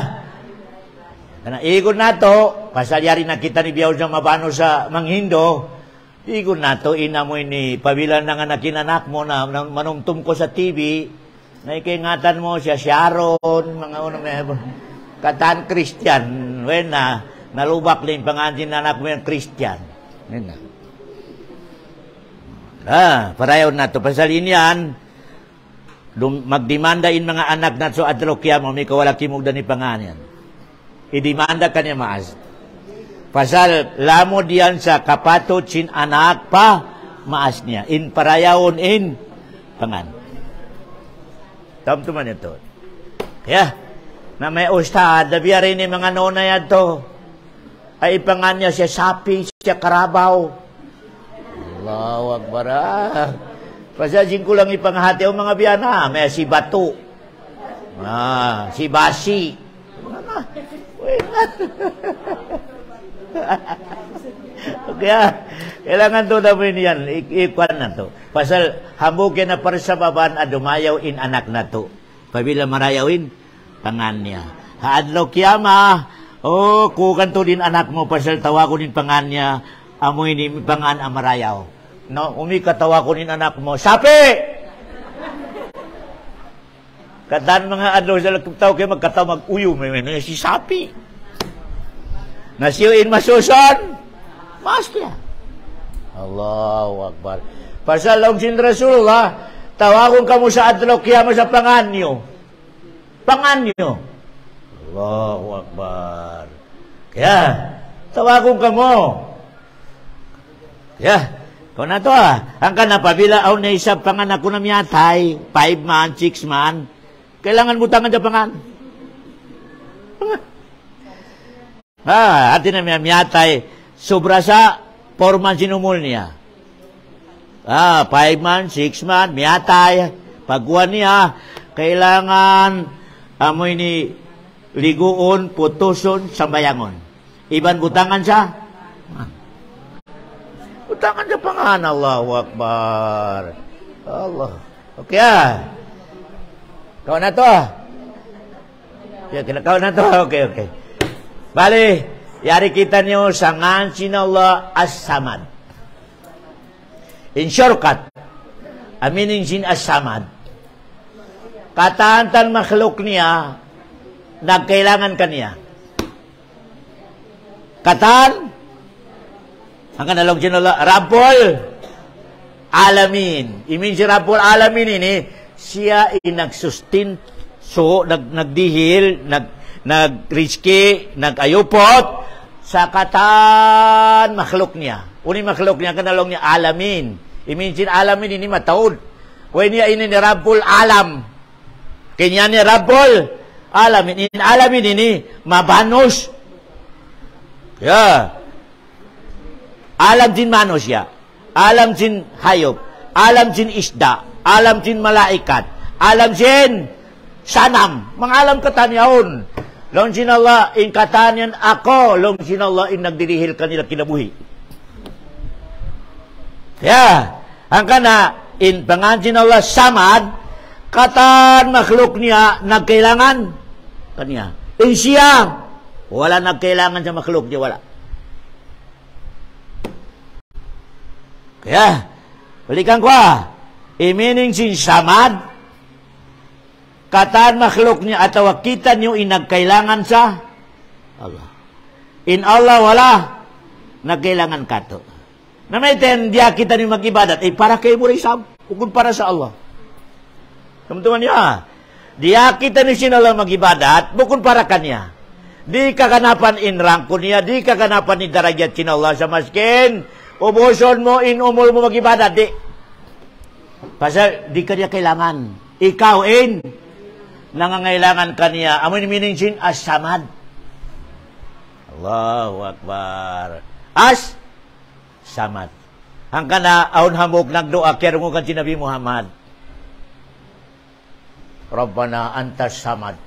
ikot na to, pasalyari na kita ni Biyaw sa mabano sa Manghindo, ikot na to, ina mo ini, pabilan na nga nakinanak mo na manumtum ko sa TV, na ikingatan mo siya Sharon, mga unang Kataan Christian. Wen na, nalubak din pangansin na anak mo yung Christian. Wen na. Parayaw na to. Pasal inyan, magdemandain mga anak na so adrokya mo, may kawala kimugda ni panganyan. Idemanda ka niya maas. Pasal lamo diyan sa kapatot sin anak pa, maas niya. In parayawon in pangan. Tamtuman ito. Kaya, na may ustad, nabiya rin ni mga nona yan to. Ay ipangan niya siya sapi, siya karabaw. Allahu Akbar. Pasajin ko lang ipanghati ang mga biyana. May si Bato. Si Basi. Kaya, kailangan to namin yan. Ikuan na to. Pasal, hambukin na para sa baban, adumayaw in anak na to. Pabila marayawin, pangan niya. Haadlaw kiyama, kukan to din anak mo, pasal tawa ko din pangan niya, amoy ni pangan ang marayaw. No, umikatawa ko din anak mo, sapi! Kataan mga adlaw sa tao kayo magkataw mag-uyo, may si sapi. Nasiyuin masuson, mas niya. Allahu Akbar. Pasal lang sin Rasulullah, tawakon ka mo sa adlaw kiyama sa panganyo. Panganyo. Allahu Akbar. Kaya, tawakon ka mo. Kaya, kung na to ang ka napabila aw na isa panganak ko na miyatay, 5 man, 6 man, kailangan mo tangan sa pangan. Atin na miyatay, sobra sa 4 man sinumul niya. 5 man, 6 man, miyatay, pagkuhan niya, kailangan amoy ni liguon, putuson, sambayangon. Iban butangan siya. Butangan siya pangan. Allahu Akbar. Allah. Okay Kau na to. Kau na to. Okay. Bali, yari kita niyo sa ngansin Allah as-samad. In shortcut, aminin sin as-samad. Kataan makhluk niya, nagkailangan kaniya. Kataan, ang kanalog sin Allah, Rabbul Alamin. Imin si Rabbul Alamin ini, siya inagsustin, so, nagdihil, nagriski, nagayupot, sa kataan makhluk niya. Uni makhluk niya, kanalong niya, alamin. Iminsin alamin, ini mataod. Kaya niya ini ni Rabbul Alam. Kanya ni Rabbul Alamin. In alamin ini, mabanos. Alam sin manos ya. Alam sin hayop. Alam sin isda. Alam sin malaikat. Alam sin sanam. Mangalam katanyahon. Long sin Allah, in katanyan ako. Long sin Allah, in nagdirihil kanila kinabuhi. Ang kana, in pangansin Allah, samad, katan makhluk niya, nagkailangan kanya. In siya, wala nagkailangan sa makhluk niya, wala. Kaya, balikan ko imining sin samad, kataan makhluk niya at kita niyo inagkailangan sa Allah. In Allah wala nagkailangan kato. Na may dia kita niyo mag-ibadat, para kayo mo rin ukod para sa Allah. Teman-teman niya, dia kita niyo sin Allah mag-ibadat, bukod para kanya. Di kaganapan in rangko niya, di kaganapan ni darajat sin Allah sa maskin, ubuson mo, in umul mo mag-ibadat, di. Pasal di ka niya kailangan. Ikaw in nangangailangan kaniya. Amoy meaning sin as-samad. Allahu Akbar. As-samad. Ang kana aun hamog nagdoa kaya mo kan si Nabi Muhammad. Rabbana antas samad.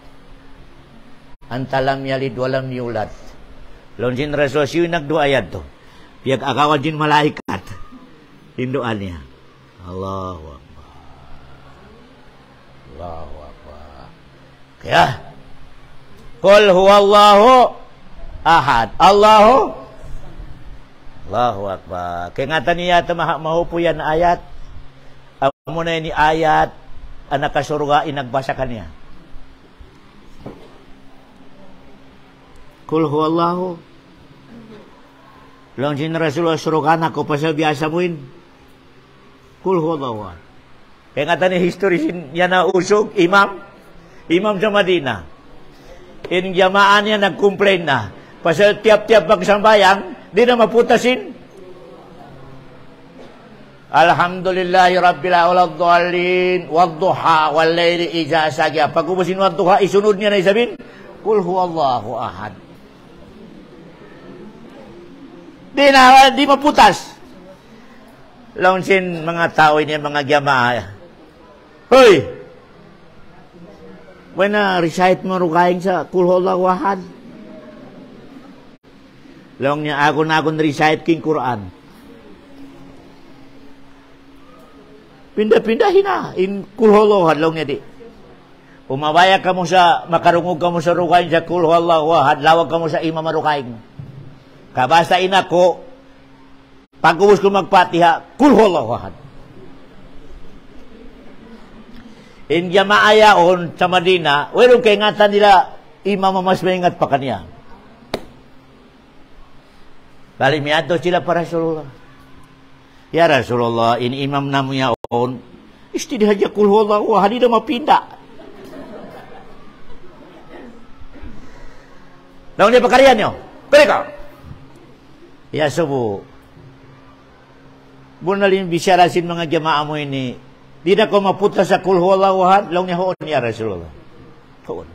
Anta lam yalid walam yulad. Laun sin Rasul siya nagdoa yan to. Piyag akawan sin malaikat. Hindoan niya. Allahu Akbar. Allahu Akbar. Kaya, Qul huwallahu ahad. Allahu Akbar. Kaya nga taniya mahupo yan ayat. Amo na ni ayat ang nakasurga inagbasa kaniya. Kul huwallahu. Lang sin Rasulullah surukan ako pasal biasa muin. Kul huwallahu. Kaya nga tani history yan na usog, imam sa Madina. In jamaan niya nag-complain na. Pasal tiap-tiap magsambayang, di na maputasin. Alhamdulillahi Rabbil Alamin wadduha wallayli idza saja. Pag ubusin wadduha, isunod niya na isabin, Kul huwallahu ahad. Di maputas. Launsin mga tao ini mga jamaah. Hoy! When recite mo rukaing sa Kul huwallahu ahad. Long niya akon recite king Quran. Pindah-pindahin na. In Kul huwallahu ahad lang niya di. Umabaya ka mo sa, makarungog ka mo sa rukain sa Kul huwallahu ahad, lawag ka mo sa imam rukain. Kabasta inako, pag-ubos ko magpatiha, Kul huwallahu ahad. In jamaayaon sa Madina, werong kay ingatan nila, imam mas maingat pa kaniya. Bali miyato sila para Rasulullah. Ya Rasulullah, in imam namu yaon, istidhaja Kul huwallahu ahad, di na mapinda. Lawan dia pekaryan nyo. Pereka. Ya subuh. Bunalin bisyarasin mga jamaah mo ini. Di na ko maputa sa Kul huwallahu ahad. Lawan niya hoon ya Rasulullah. Hoon.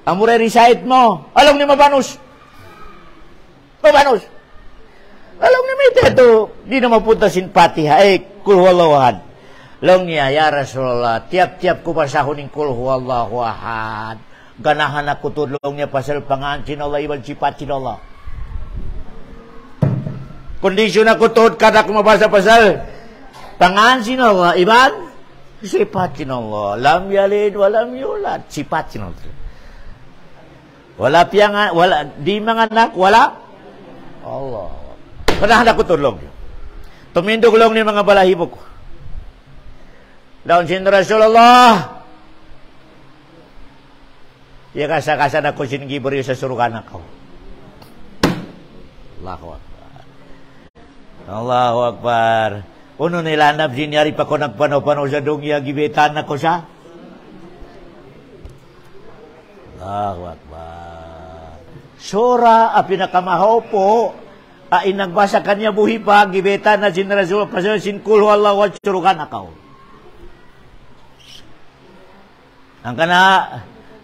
Amuray recite mo. Alam ni mabanus. Mabanus. Alam ni mita ito. Di na maputa sin patiha. Kul huwallahu ahad. Lawan niya ya Rasulullah. Tiap-tiap ko basahon ng Kul huwallahu ahad. Ganahan ako tulong niya pasal pangancin Allah ibang sipatin Allah. Kondisyon ako tuod kada ko mabasa pasal pangancin Allah ibang sipatin Allah. Lam yalid walam yulad, sipatin Allah. Wala piyangan, wala di mga anak, wala Allah. Ganahan ako tulong niya. Tumindog lang ni mga balahibo ko. Daon sin Rasulullah. Ya kasa-kasa na ko sinigibor sa surukan ako. Allahu Akbar. Allahu Akbar. Uno nilanap sinyari pa ko nagpanaw-panaw sa dungya, gibetan na ko siya. Allahu Akbar. Sura, pinakamahaw po, nagbasa kanya buhi pa, gibetan na sin Rasul, pasal sin Kul huwallahu ahad, surukan ako. Ang kana,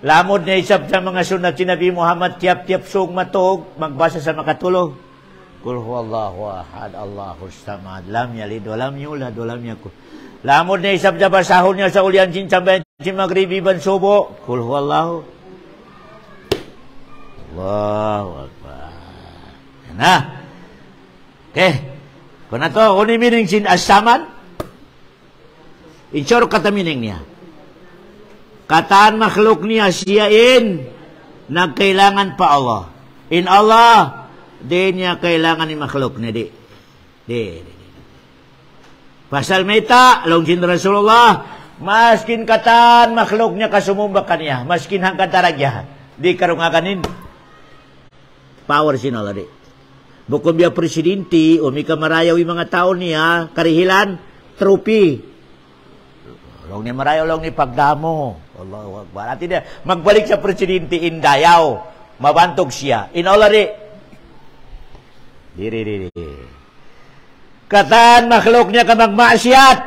lamod na isap sa mga sunat si Nabi Muhammad, tiap-tiap sug matog, magbasa sa makatulog. Kul huwallahu ahad, Allahus samad, lam yalid, walam yulad, walam yakun. Lamod na isap sa basahon niya sa ulian sin sambayan sin magribi ban subo. Kul huwallahu. Allahu Akbar. Nah. Okay. Kung na to, kung mining sin as-samad, insure kata mining niya. Kataan makhluk niya siyain nagkailangan pa Allah. In Allah, di niya kailangan ni makhluk niya. Di. Pasal meta, longsin Rasulullah, maskin kataan makhluk niya kasumumba kaniya, maskin hangkan taragya, di karungakanin. Power sin Allah di. Bukan biya presidente, o may kamarayaw yung mga tao niya, karihilan, trupi. Long ni marayaw, long ni pagdamo. Allahu Akbar. At hindi, magbalik sa presidente Indayaw. Mabantog siya. Inolari. Diri. Kataan makhluk niya ka magmasyat.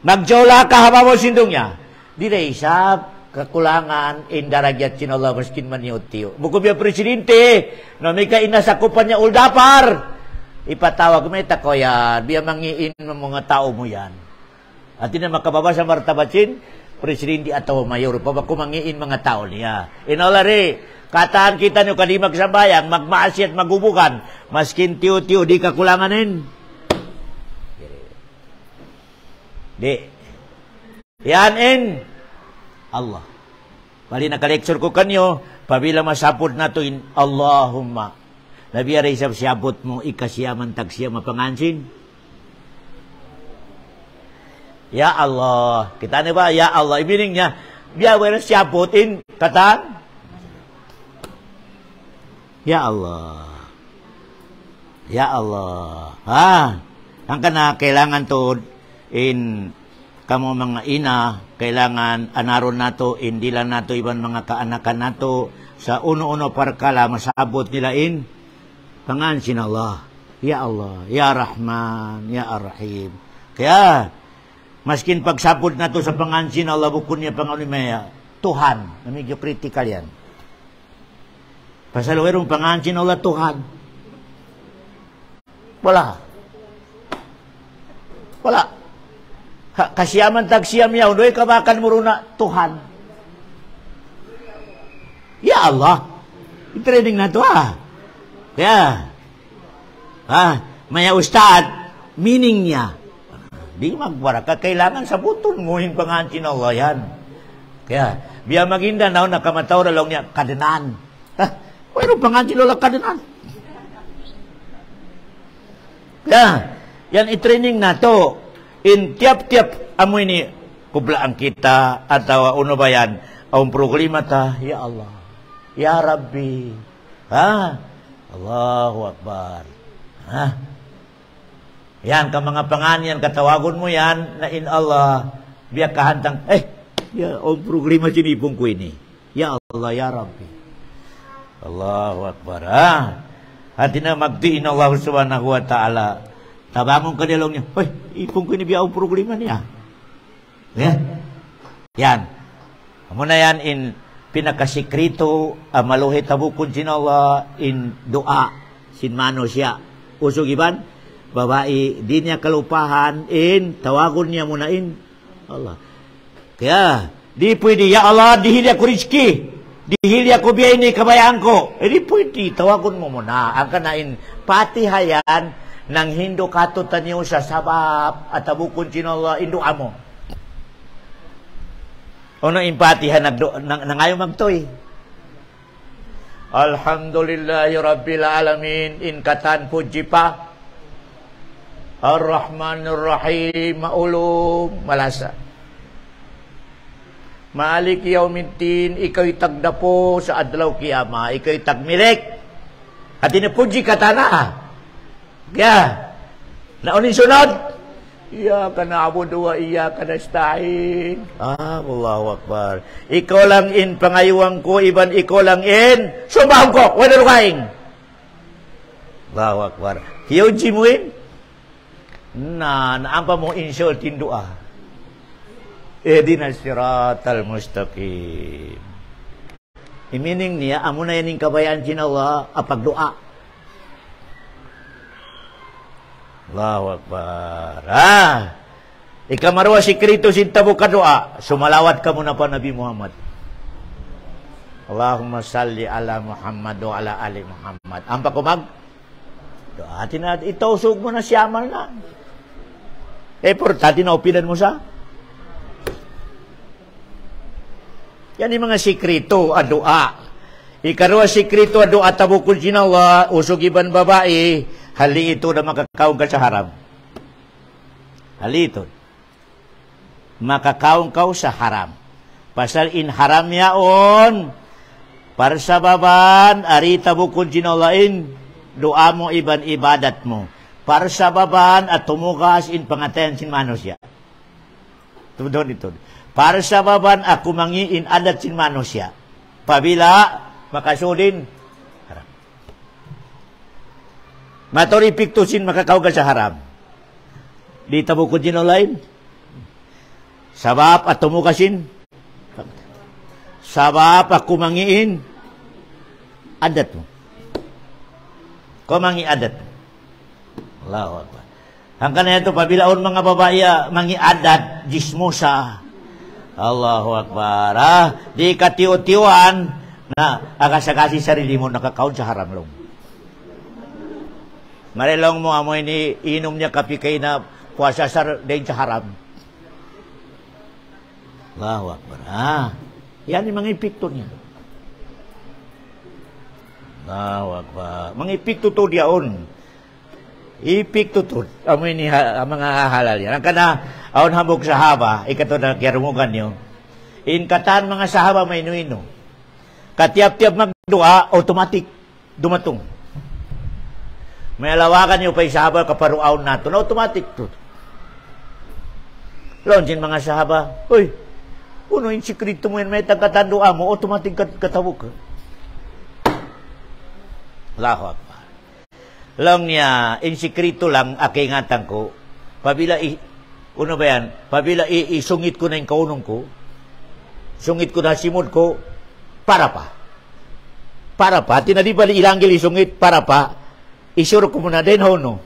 Magjola ka haba mo sindong niya. Diri isap, kakulangan, indaragyat sin Allah maskin man yutiyo. Buko biya presidente, no may kainasakupan niya uldapar. Ipatawag mo ito yan. Biya mangiin ng mga tao mo yan. At hindi na makababa sa martabatsin, presidente atau mayor pa ba kumangiin mga tao niya. Inolari, kataan kita nyo kadi magsabayang, magmaasi at magubukan, maskin tiyo-tiyo, di kakulanganin. Di. Yan in Allah. Bali naka-lecture ko kanyo, pabila masapod na to in Allahumma. Nabiya rin sa siyabot mo, ikasiyaman tagsiya mapangansin. Ya Allah. Kita ni ba? Ya Allah. Ibining niya, biya wala siya putin. Kataan? Ya Allah. Ya Allah. Ang kana kailangan to in kamo mga ina, kailangan anaron nato, hindi lang nato iban mga kaanakan nato, sa uno-uno parkala masabot nila in pangansin Allah. Ya Allah, Ya Rahman, Ya Ar-Rahim. Kaya, maskin pagsabot nato sa pangansin Allah, bukun niya pangalimaya, Tuhan. Medyo critical yan. Pasaluwerong pangansin Allah, Tuhan. Wala. Kasiyaman tagsiyam yaw, doy kabakan muruna, Tuhan. Ya Allah. I-training na to Kaya, maya ustad, meaning niya. Di magwara ka, kailangan sabuton mo yung pangansin Allah yan. Kaya, biya maginda na nakamataw na lang niya, kadenan. Mayroon pangansin Allah, kadenan. Kaya, yan i-training na to. In tiap-tiap amoy ni kublaan kita atau uno bayan ang problema ta, ya Allah, ya Rabbi, Allahu Akbar. Yan ka mga panganyan, katawagon mo yan na in Allah, biya kahantang, ya ang problema sinipong ko ini, ya Allah, ya Rabbi. Allahu Akbar. Hati na magdiin Allah subhanahu wa ta'ala. Tabangon ka nilong niya, ipong ko niya ang problema niya. Yan. Amo na yan in pinakasikrito, maluhit tabukon sin Allah in doa, sin mano siya. Usog iban, babae, di niya kalupahan in, tawagon niya muna in Allah. Kaya, di pwede, ya Allah, dihili ako rizki. Dihili ako biya ini kabayaan ko. Di pwede, tawagon mo muna. Ang kanain, patihayan, nang hindo katutan niyo sa sabab at tabukon sin Allah indo amo. Ono impatihan nangayo magtoy. Alhamdulillahi Rabbil Alamin in katan puji pa. Ar-Rahmanir Rahim maulum malasa. Malik yaumiddin ikaw'y tagdapo sa adlaw kiyama, ikaw'y tagmirek. At inipuji katana. Kaya, naunin sunod. Iyaka na'budu wa iyaka nasta'in. Allahu Akbar. Ikaw lang in pangayuang ko, iban ikaw lang in sumbahan ko, wala lukaing. Allahu Akbar. Hiyaw jimuin. Naampa mo insultin doa. Ihdinas siratal mustaqim. Meaning niya, amo na yan yung kabayaan sin Allah, apagdoa. Allahu Akbar. Ikamarwa sikrito sintabu ka doa. Sumalawat ka muna pa Nabi Muhammad. Allahumma salli ala Muhammad wa ala ali Muhammad. Ampa ko mag doa. Itausog mo na siyaman na. Portati na opinan mo sa. Yan yung mga sikrito a doa. Ikarwa sikrito a doa tabukul sin Allah. Usog iban babae. Hali ito na makakaong ka sa haram. Hali ito. Makakaong ka sa haram. Pasal in haram yaon. Para sa baban, arita mo kung sinolain, doa mo iban ibadat mo. Para sa baban, at tumukas in pangatayan sin manos ya. Tudon ito. Para sa baban, ako mangiin adat sin manos ya. Pabila, makasudin, matori piktusin makakauga sa haram. Di tabukod din online. Sabab at tumukasin. Sabab at kumangiin. Adat mo. Kumangi adat. Allahu Akbar. Hanggang na ito, pabilaon mga babae, mangi adat, jismosa. Allahu Akbar. Di katiw-tiwan na akasakasi sarili mo nakakaon sa haram lang. Marilong mo amoy ni inom niya kapi kay na puasa din sa haram. Allahu Akbar. Yan yung mga epekto niya. Allahu Akbar. Mga epekto to diyaon. Epekto to. Amoy ni mga halal yan. Ang kana, aon hamog sahaba, ikato na kiyarumugan niyo. In katan mga sahaba may inuino. Katiap-tiap magdua, automatic. dumatong. May alawakan nyo pa isahaba kaparuaon nato na automatic to. Launsin mga sahaba, uy, uno yung sikrito mo yun, may tagkatandua mo, automatic katawag ka. Allahu Akbar. Lang niya, in sikrito lang, akingatan ko, pabila, uno ba yan, pabila isungit ko na yung kaunong ko, sungit ko na simod ko, para pa, tinadibali ilanggil isungit, para pa, isuro ko muna, den hono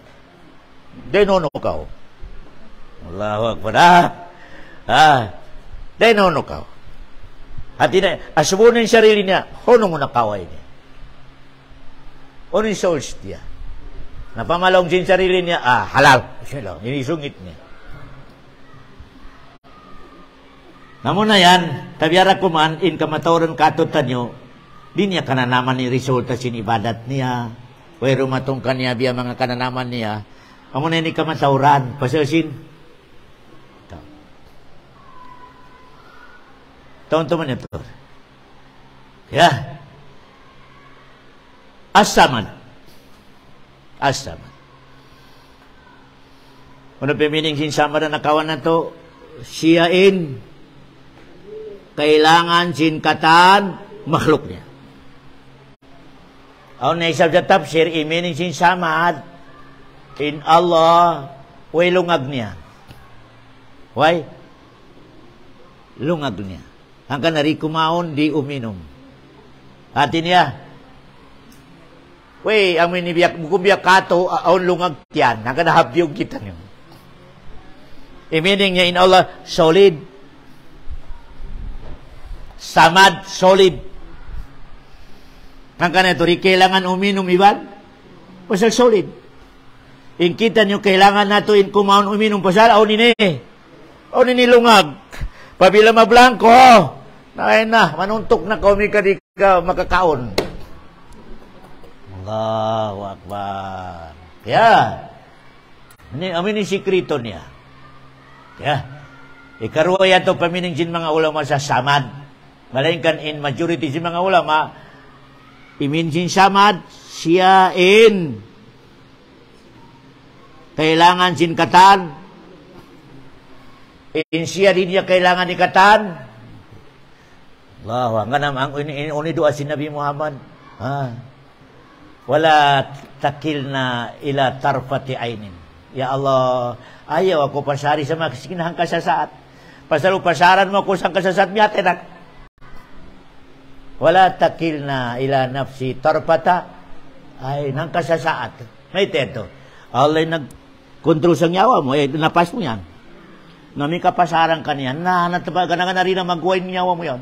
ka. Allahu Akbar, den hono ka. At asubunin sarili niya, hono mo na kaway niya. Ano yung souls niya? Napamalong sin sarili niya, halal. Siya lang, inisungit niya. Namun na yan, tabiara ko man, in kamatawaran katutan nyo, di niya kananaman ni resulta sin ibadat niya. Way rumatong kanya biya mga kananaman niya. Amo na ni kamatawaran, pasasin. Taon-taon ito. Kaya, As-Samad. Ano pimining sinsamad na nakawan na to? Siyain. Kailangan sinkatan makhluk niya. Aun na isab sa tafsir, imining sinsamad in Allah way lungag niya. Why? Lungag niya. Hanggang nari kumaon, di uminom. Atin niya, wey, ang minibiyak, bukumbiyak kato, aon lungag tiyan. Nakanahabyog kita niyo. Meaning niya in Allah, solid. Samad, solid. Ang kanito, kailangan uminom iban? Pasal solid. In kita niyo, kailangan nato in kumaon uminom. Pasal, aon ini lungag. Pabila mablangko, manuntok na kami ka di ka makakaon. Allahu Akbar. Ya. Amin ni sikrito niya. Ya. Ikarwa yan to pamining sin mga ulama sa samad. Malainkan in majority sin mga ulama, imin sin samad, siya in. Kailangan sin katan. In siya din niya kailangan ikatan. Allahu Akbar. Ang ini doa si Nabi Muhammad. Wala takilna ila tarfati ainin. Ya Allah, ayaw ako pasari sa mga kasinahang kasasaat. Pasalo pasaran mo ako sa kasasaat niya, tenak. Wala takilna ila nafsi tarfata ay nang kasasaat. May teto. Allah nag-control sa nyawa mo, napas mo yan. Nami kapasaran ka niyan, natabaga na rin na mag-uwain nyawa mo yan.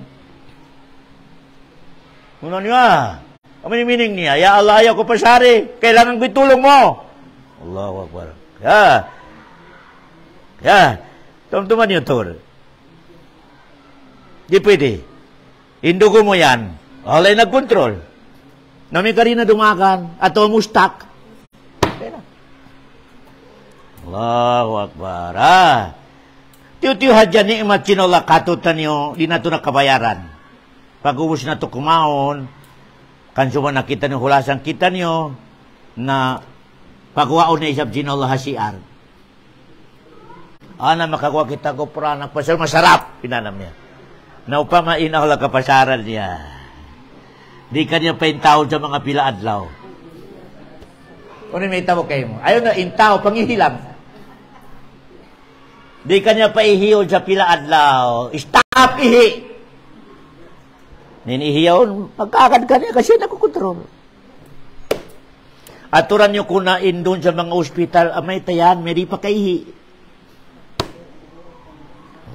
Ano niya? Ang minimeaning niya, ya Allah, ayaw ko pasari. Kailangan ko itulong mo. Allahu Akbar. Tumtuman niyo to. Di pwede. Indugo mo yan. Allah ay nag-control. Nami ka rin na dumakan. Ato mustak. Allahu Akbar. Tiyo-tiyo hadyan ni imat sinola katutan niyo, di na ito nakabayaran. Pag-ubos na ito kumaon, kansuman nakita niyo, hulasan kita niyo, na pagwaon na isab sinola hasiar. Ana makakuha kita ko pranak, pasal masarap, pinanam niya. Na upama inahula kapasaran niya. Di kanya paintawon sa mga pila adlaw. Kung may tawag kayo mo, ayaw na intaw, pangihilang. Di kanya paihiyol sa pila adlaw. Stop ihi! Ninihiyaw, magkakad ka niya kasi nakukontrol. Aturan nyo kunain doon sa mga ospital, may tayan, may di pa kaihi.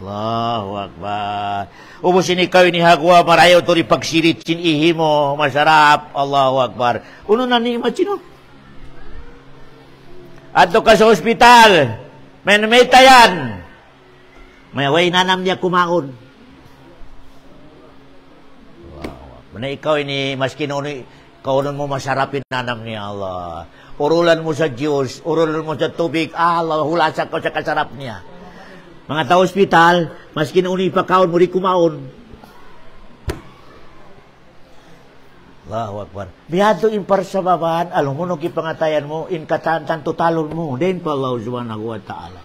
Allahu Akbar. Ubusin ikaw inihagwa, marayaw ito rin pagsirit sinihi mo, masarap. Allahu Akbar. Uno na ni Imachino. Ato ka sa ospital, may tayan. May way nanam niya kumaon. Wow. Mana ikaw ini maski kaunon mo masarapin nanam ni Allah. Urulan mo sa Diyos, urulan mo sa tubig, Allah, hulasan ko sa kasarap niya. Mga tao ospital, maski na ipakaon mo rin kumaon. Allahu Akbar. Biyado impar sa babaan, alam mo nung kipangatayan mo, in katantan tutalon mo, din pa Allah subhanahu wa ta'ala.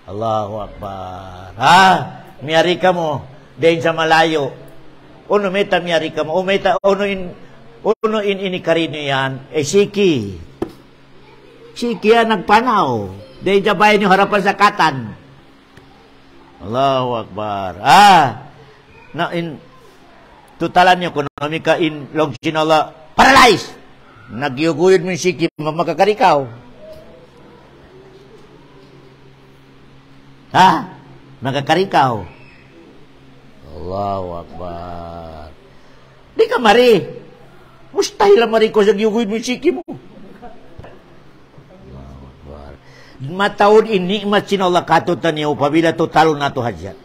Allahu Akbar. Ha? Miyari ka mo, din sa malayo. Uno meta miyari ka mo, uno in inikarin yan, siki. Siki yan nagpanaw. Din sa bayan yung harapan sa katan. Allahu Akbar. Tutalan niyo, ekonomika in long sinala, paralyzed! Nagyuguyod mo yung siki, magkakarikaw. Ha? Magkakarikaw. Allahu Akbar. Di ka mari. Mustahil lang mari ko sa nagyuguyod mo yung siki mo. Allahu Akbar. Mataon in nikmat sinala katutan niyo, pabila tutalon na to hadyan.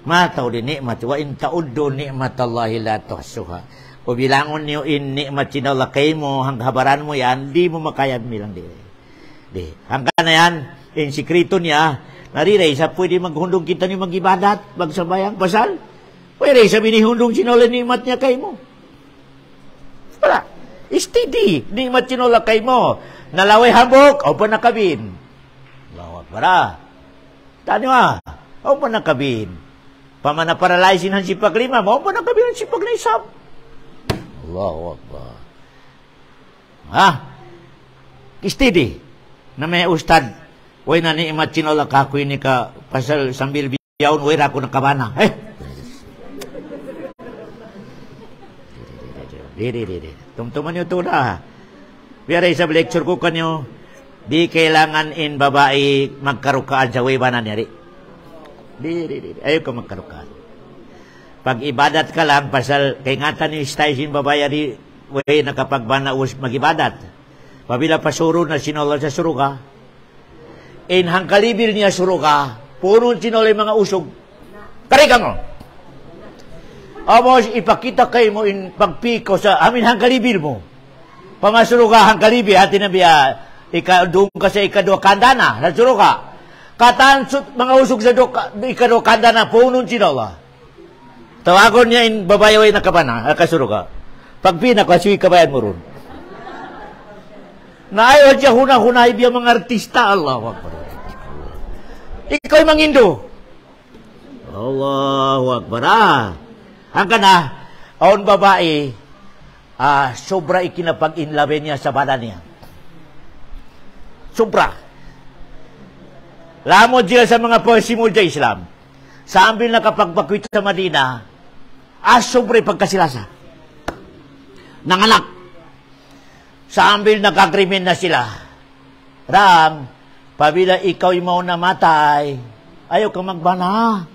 Mataw di nikmat wa in ta'uddu nikmatallahi la tuhsuha. O bilangon niyo in nikmat sinalakay mo, hanghabaran mo yan, di mo makaya bilang di. Hanggang na yan, in sikreto niya, nariray sa pwede maghundong kita niyo mag-ibadat, magsabayang pasal. Pwede sa binihundong sinala nikmat niya kay mo. Wala. Steady, nikmat sinalakay mo. Nalaway hambok, o pa nakabin. Lawak para. Tanya nga, o pa nakabin. Pamana-paralyzing ang sipak lima, mo pa nakabilang sipak na isap. Allahu Akbar. Ha? Steady. Na may ustad, way na ni imat sinala kakoy ni ka pasal sambil biyawn, way rako nakabana. Tumtuman nyo ito na. Pero sa lecture ko kanyo, di kailangan in babae magkarukaan sa way banan yari. Ayaw ka magkarukan. Pag ibadat ka lang, pasal kay ngatan yung style sin babaya di way nakapagbana mag-ibadat. Pabila pasuro na sinolo sa suruga, in hangkalibil niya suruga, puro sinolo yung mga usog. Karika mo! Amos, ipakita kayo mo in pagpiko sa amin hangkalibil mo. Pamasuruga hangkalibil, atin na biya, doon ka sa ikadwa kandana, sa suruga. Kataan mga usog sa ikadwa kandana, punon sinolo. Tawagon niya in babayaway na kabana, kasuruga. Pag pinakasui kabayan mo ron. Naayon siya hunah-hunay biya mga artista. Allahu Akbar. Ikaw mangindo. Allahu Akbar. Hanggang na, aon babae, sobra ikinapag-inlabe niya sa badan niya. Sobra. Lamod sila sa mga poesimul sa Islam. Sa ambil na kapagbakwit sa Madina, sobre pagkasilasa. Nanganak. Sa ambil nakakrimen na sila. Ram, pabila ikaw yung mau namatay, ayaw ka magbana.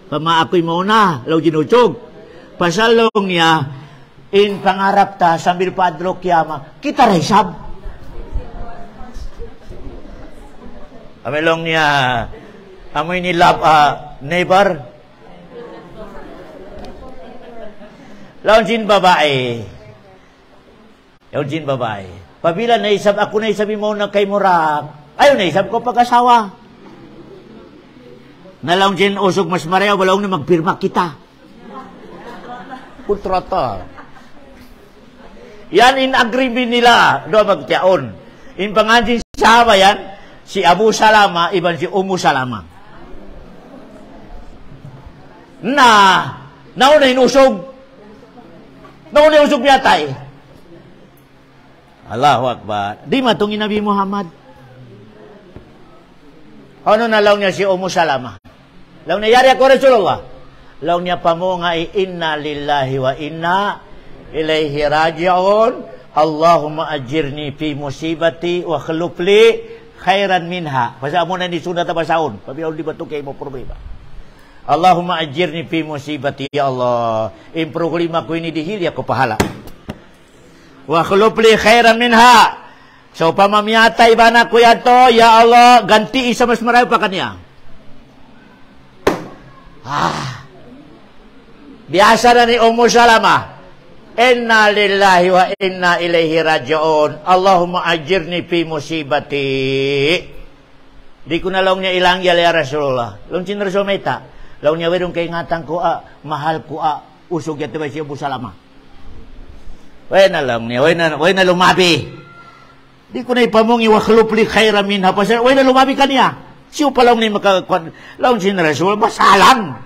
Pama ako'y mau na, law ginutsog. Pasalong niya, in pangarap ta, sambil padro kiyama, kita resab. Amelong niya, amoy ni love, neighbor. Laon sin babae. Laon sin babae. Pabila naisab, ako naisab mo na kay Murang. Ayaw naisab ko pag-asawa. Nalaon sin usog mas mareho, walaong na magpirma kita. Kontrata. Yan in agreement nila, do magtiaon. In pangansin sahaba yan, si Abu Salama, iban si Ummu Salama. Nauna inusog. Nauna inusog yatay. Allahu Akbar. Di matungin Nabi Muhammad. Ano na law niya si Ummu Salama? Law niya yari ako Rasulullah. Law niya pa mo nga inna lillahi wa inna ilaihi raji'un. Allahumma ajirni fi musibati wa khlufli khairan minha. Pasa mo na ni sunat basaon. Pabiyaw di ba ito kayo mo problema? Allahumma ajirni fi musibati, ya Allah. In problema ko ini dihili ako pahala. Wa khulupli khairan minha. So pamamiyatay ba na ko yato, ya Allah, ganti isa mas marami pa kanya. Biasa na ni Ummu Salama. Inna lillahi wa inna ilaihi raji'un. Allahumma ajirni fi musibati. Di ko na lang niya ilang ya Rasulullah. Long sin Rasulullah. Law niya wedong kay ngatang ko, mahal ko, usog yata ba siya Ummu Salama. Way na lang niya, way na lumabi. Di ko na ipamungi wa khlupli khayra minha pasal way na lumabi kaniya. Siya pa lang ni makakwan. Laon sin Rasul basalang.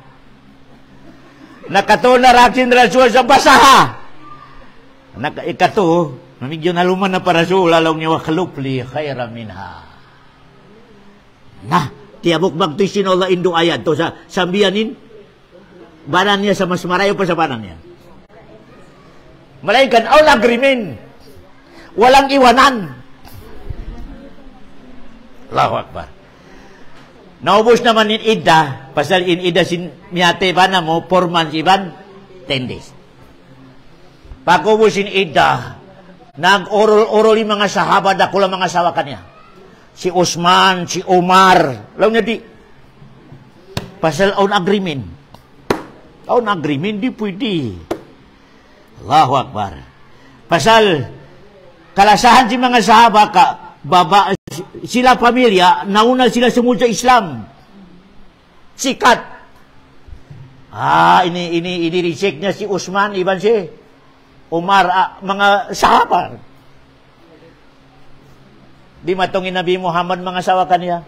Nakatuna ra sin Rasul sa basaha. Ikato, namigyo na luman na para Rasul lalong niya wa khlupli khayra minha. Nah, tiabok bagtoy sinola indo ayat to sa sambianin banan niya sa mas marayo pa sa banan niya. Malaikan all agreement. Walang iwanan. Allahu Akbar. Naubos naman in Ida, pasal in Ida sin miyate ba na mo 4 months iban 10 days. Pagubos in Ida, nag-orol-orol yung mga sahabat ako lang mga sawa kanya. Si Usman, si Umar, law niya di. Pasal on agreement. On agreement, di pwede. Allahu Akbar. Pasal, kalasahan si mga sahaba ka, sila pamilya, nauna sila sumulod sa Islam. Sikat. Ini reject niya si Usman, iban si Umar, mga sahaba. Di matungin Nabi Muhammad mga sawa kaniya.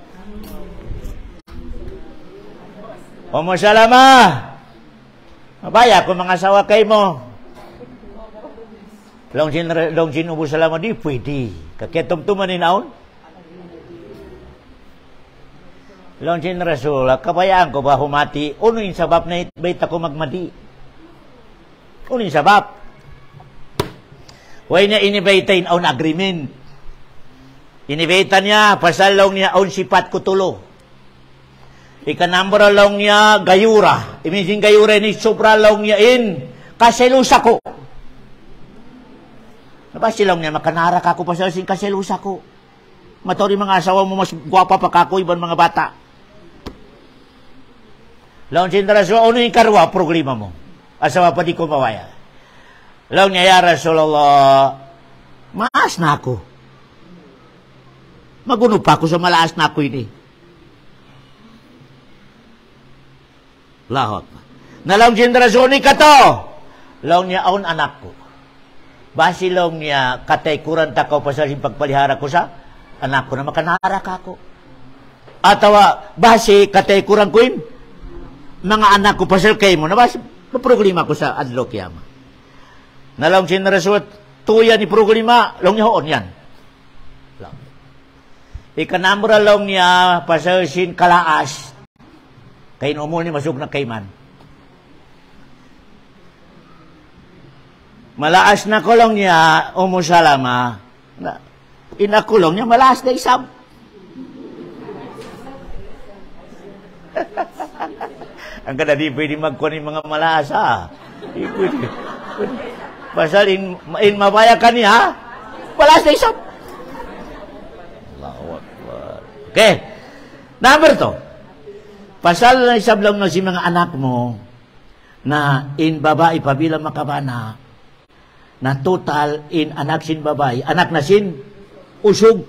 Ummu Salamah. Mabaya kung mga sawa kay mo. Long sin Ummu Salamah di pwede. Kakitumtuman ni naon. Long sin Rasul, kabayaan ko ba humati? Uno yung sabab na itbait ako magmadi. Uno yung sabab. Way na inibaitain on agreement. Inibaitan niya, pasalaw niya on sipat kutulo. Ikanambra lang niya gayura. Imisin gayura ni sobra lang niya in kaselusa ko. Napasilaw niya, makanarak ako pa sa kaselusa ko. Matori mga asawa mo, mas guwapa pa kako, ibang mga bata. Laon sindraso, ano yung karwa, problema mo? Asawa pa di ko mawaya. Laon niya, ya Rasulullah, maas na ako. Maguno pa ako sa malaas na ako ini. Lahot. Nalaon sindraso, ni kato. Laon niya, aon anak ko. Basilong niya, katay kuranta ko pa sa pagpalihara ko sa anak ko na makanarak ako. Atawa, basi katay kurang ko yun, mga anak ko pasal kay mo, na basi, maproglima ko sa adlo kiyama. Nalong sinarasot, tuya ni proglima, long niya hoon yan. Ikanamura long niya, pasal sin kalaas, kain umul ni masuk na kayman. Malaas na kulong niya, Ummu Salamah, inakulong niya, malaas na isam. Ang kada di pwede magkuhan yung mga malaas, ha? Di pwede. Pasal in mabaya ka niya, malaas na isam. Allahu Akbar. Okay. Number 2. Pasal na isam lang na si mga anak mo, na in babae pabilang makabana, na total in anak sin babae, anak na sin usog.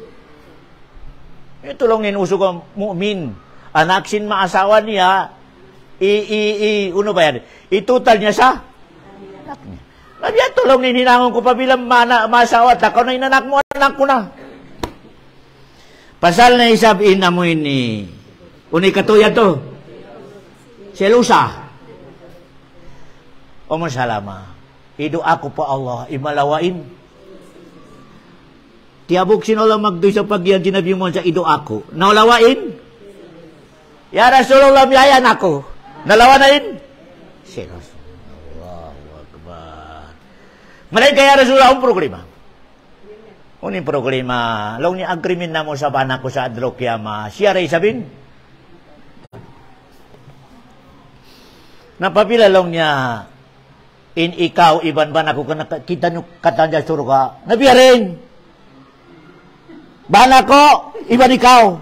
Ito lang nin usog ang mu'min. Anak sin maasawa niya, ano ba yan? I-total niya sa anak niya. Nabiyan, tulong nin hinangon ko pa bilang maasawa, takaw na inanak mo, anak ko na. Pasal na isabihin na mo ini, unay katuya to, selusa. Ummu Salamah. Ido ako pa Allah, imalawain. Tiabok sinolang magdoy sa pagyan, sinabi mo sa ido ako. Naulawain? Ya Rasulullah, miyayan ako. Nalawanain? Si Rasulullah. Allahu Akbar. Malay kaya Rasulullah, ang problema. Uning problema. Long ni agreement na mo sa banak ko sa adlo kiyama. Siya rin sabin? Napapila long niya, in ikaw, iban ba na ako kita nyo katanja surga? Nabiyarin. Bana ko, iban ikaw.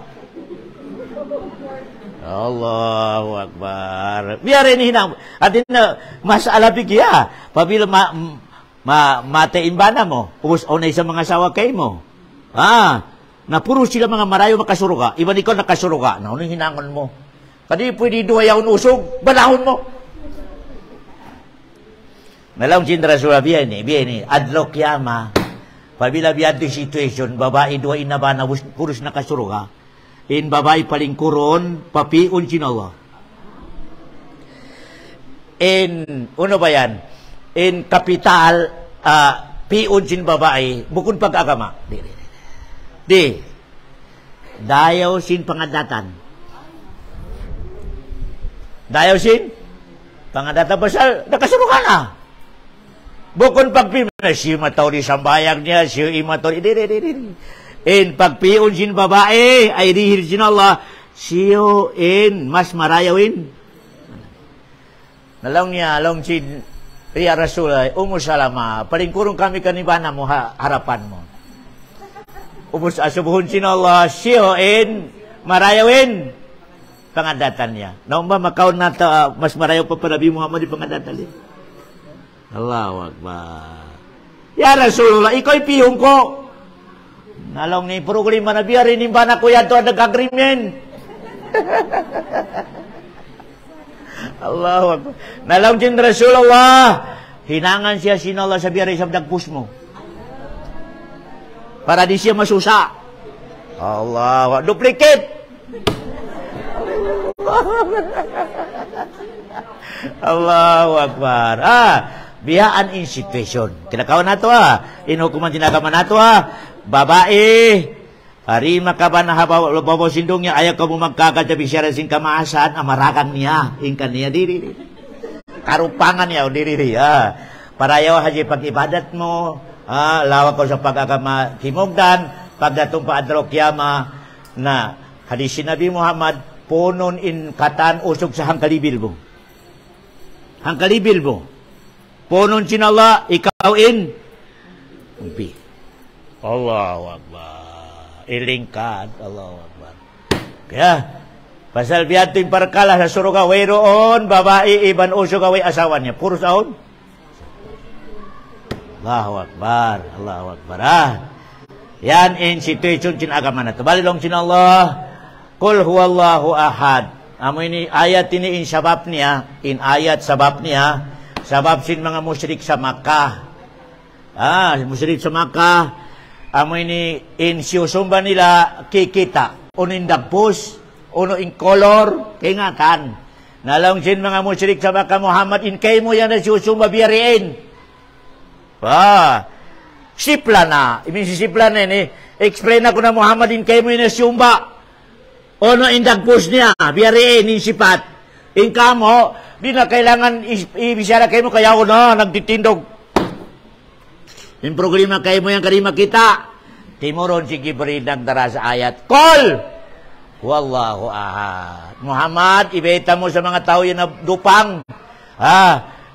Allahu Akbar. Biyarin hinang. At na, mas alapig ya. Pabila matein ba na mo? Ubus o na isang mga sawa kay mo. Na puro sila mga marayo makasuruga. Iban ikaw nakasuruga. Na unang hinangon mo. Kadi pwede duwayaw usog. Balahon mo. Nalang sin Rasulullah biyan adlok yama. Pabila biyan situation, babae dua inabana, purus nakasuruga. In babae palingkuron, papiun sin Allah. In, ano ba yan? In kapital, piun sin babae, bukod pag-agama. Di. Dayaw sin pangadatan. Dayaw sin pangadatan pasal, nakasuruga na. Bukod pagpimina, siya mataw di sambayag niya, siya imataw di. In pagpiun sin babae, ay dihil sin Allah, siya in mas marayawin. Nalang niya, along sin Riya Rasul, umusalama, palingkurong kami kanibana mo, harapan mo. Asubuhon sin Allah, siya in marayawin. Pangadatan niya. Naon ba makaon na ta, mas marayaw pa Nabi Muhammad di pangadatan niya? Allahu Akbar. Ya Rasulullah, iko'y piyong ko. Nalong ni programa na biya, rinimba na ko yan to ang nag-agreement. Allahu Akbar. Nalong din Rasulullah, hinangan siya sinala sa biya rin sa dagpus mo. Para di siya masusa. Allahu Akbar. Duplicate. Allahu Akbar. Biyaan in situation. Kinakawan nato inukuman tinagaman nato babae, ari makaban na habaw sindong niya, ayaw ka mo magkagad sa bisyara sin kamaasan, amaragang niya, ingkan niya, diri. Karupangan niya, diri. Parayaw haji pag-ibadat mo, lawak ko sa pag-agama himugdan, pagdatong pa adrok yama, na hadis Nabi Muhammad, punon in katan usog sa hangkalibil mo. Hangkalibil mo. Punon sin Allah, ikaw in umpi. Allahu Akbar. Ilingkad. Allahu Akbar. Kaya, pasal biyan yung parkala sa suruga, wayroon, babae, iban uso kaway asawa niya. Puro saon. Allahu Akbar. Allahu Akbar. Yan in situation sin agama na ito. Balilong sin Allah, Kul huwallahu ahad. Amo ini ayat ini in sabab niya, in ayat sabab niya, sabab sin mga musyrik sa Makkah. Musyrik sa Makkah, amo ini in siyusumba nila kikita. Uno in dagpus, uno in color, kingatan. Nalong sin mga musyrik sa Makkah, Muhammad, in kay mo yan na siyusumba biyariin. Sipla na. Ibig sipla na ini. Explain ako na Muhammad, in kay mo yan na siyumba. Uno in dagpus niya, biyariin, in sipat. In kamo, di na kailangan ibisara kayo mo, kaya ako na, nagtitindog. In programa kayo mo yan, karima kita. Timuron si Gibril nagdara sa ayat, Kol! Wallahu ahad. Muhammad, ibeta mo sa mga tao yan na dupang.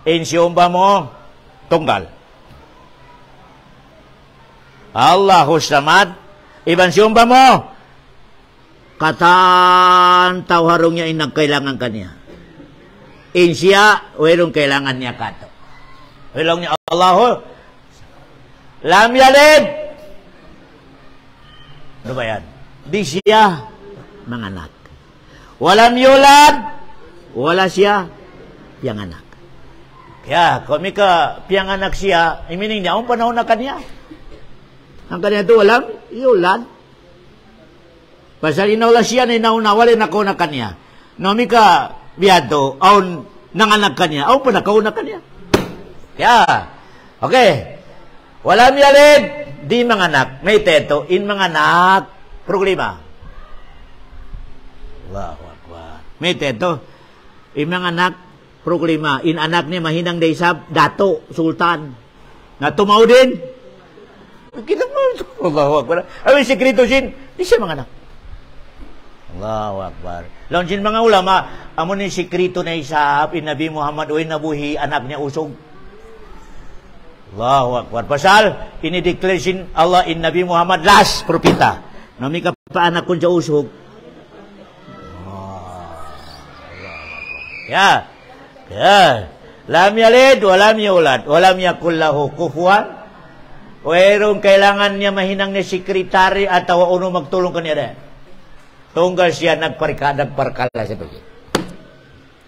In siyumba mo, tunggal. Allahu samad. Iban siyumba mo, katan tao harong niya in nagkailangan kanya. In siya, mayroong kailangan niya kato. Wilong niya, Allahu, lam yalid. Ano ba yan? Di siya manganak. Walam yulad, wala siya piyanganak. Kaya, kung may ka piyanganak siya, imining niya, ang panahon na kanya. Ang kanya ito, walam yulad. Pasal inawala siya na inaunawalin ako na kanya. Nomi ka biyado, aun nanganak kanya, aun panakaw na kanya. Yeah. Okay. Walam yalid, di manganak. May teto, in manganak, problema. Allahu Akbar. May teto, in manganak, problema. In anak niya mahinang daysab, dato, sultan. Na tumaw din. Kita mo, Allahu Akbar. Ay, sekreto sin, di siya manganak. Allahu Akbar. Lawan sin mga ulama, amo ni sekreto na isab in Nabi Muhammad o nabuhi anak niya usog. Allahu Akbar. Pasal ini-declare sin Allah in Nabi Muhammad last propeta. Nami ka pa anak kun sa usog. Ya. Lam yalid wa lam yulad wa lam yakul lahu kufuwan. Mayroong kailangan niya mahinang ni sekretary atau uno magtulong kaniya. Tunggal siya nagparkala sa pagkakas.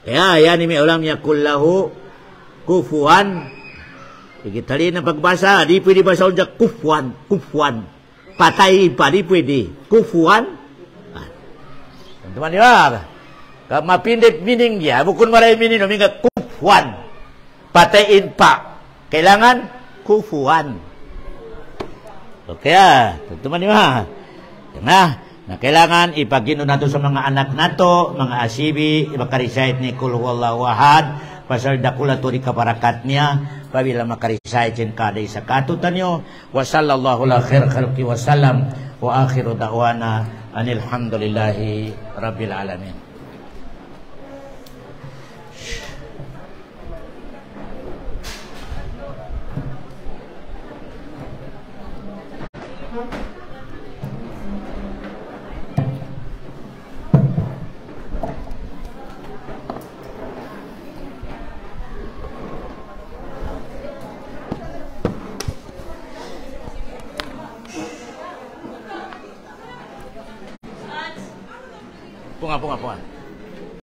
Kaya, yan may ulam niya kullahu kufuan Digitali ng pagbasa, di pwede basa unja kufwan, kufwan. Patay pa, di pwede. Kufwan. Teman-teman ya, kag mapindit meaning dia, bukun maray meaning nga kufwan. Patayin pa. Kailangan kufuan. Okay teman-teman ya. Na kailangan ipagino nato sa mga anak nato, mga asibi, makarecite ni Kul Huwallahu Ahad, pasal dakula to di kaparakat niya, pabila makarecite jen kada isa katutan nyo. Wa sallallahu la khair khalqi wa sallam wa akhiru da'wana anilhamdulillahi rabbil alamin. Punga.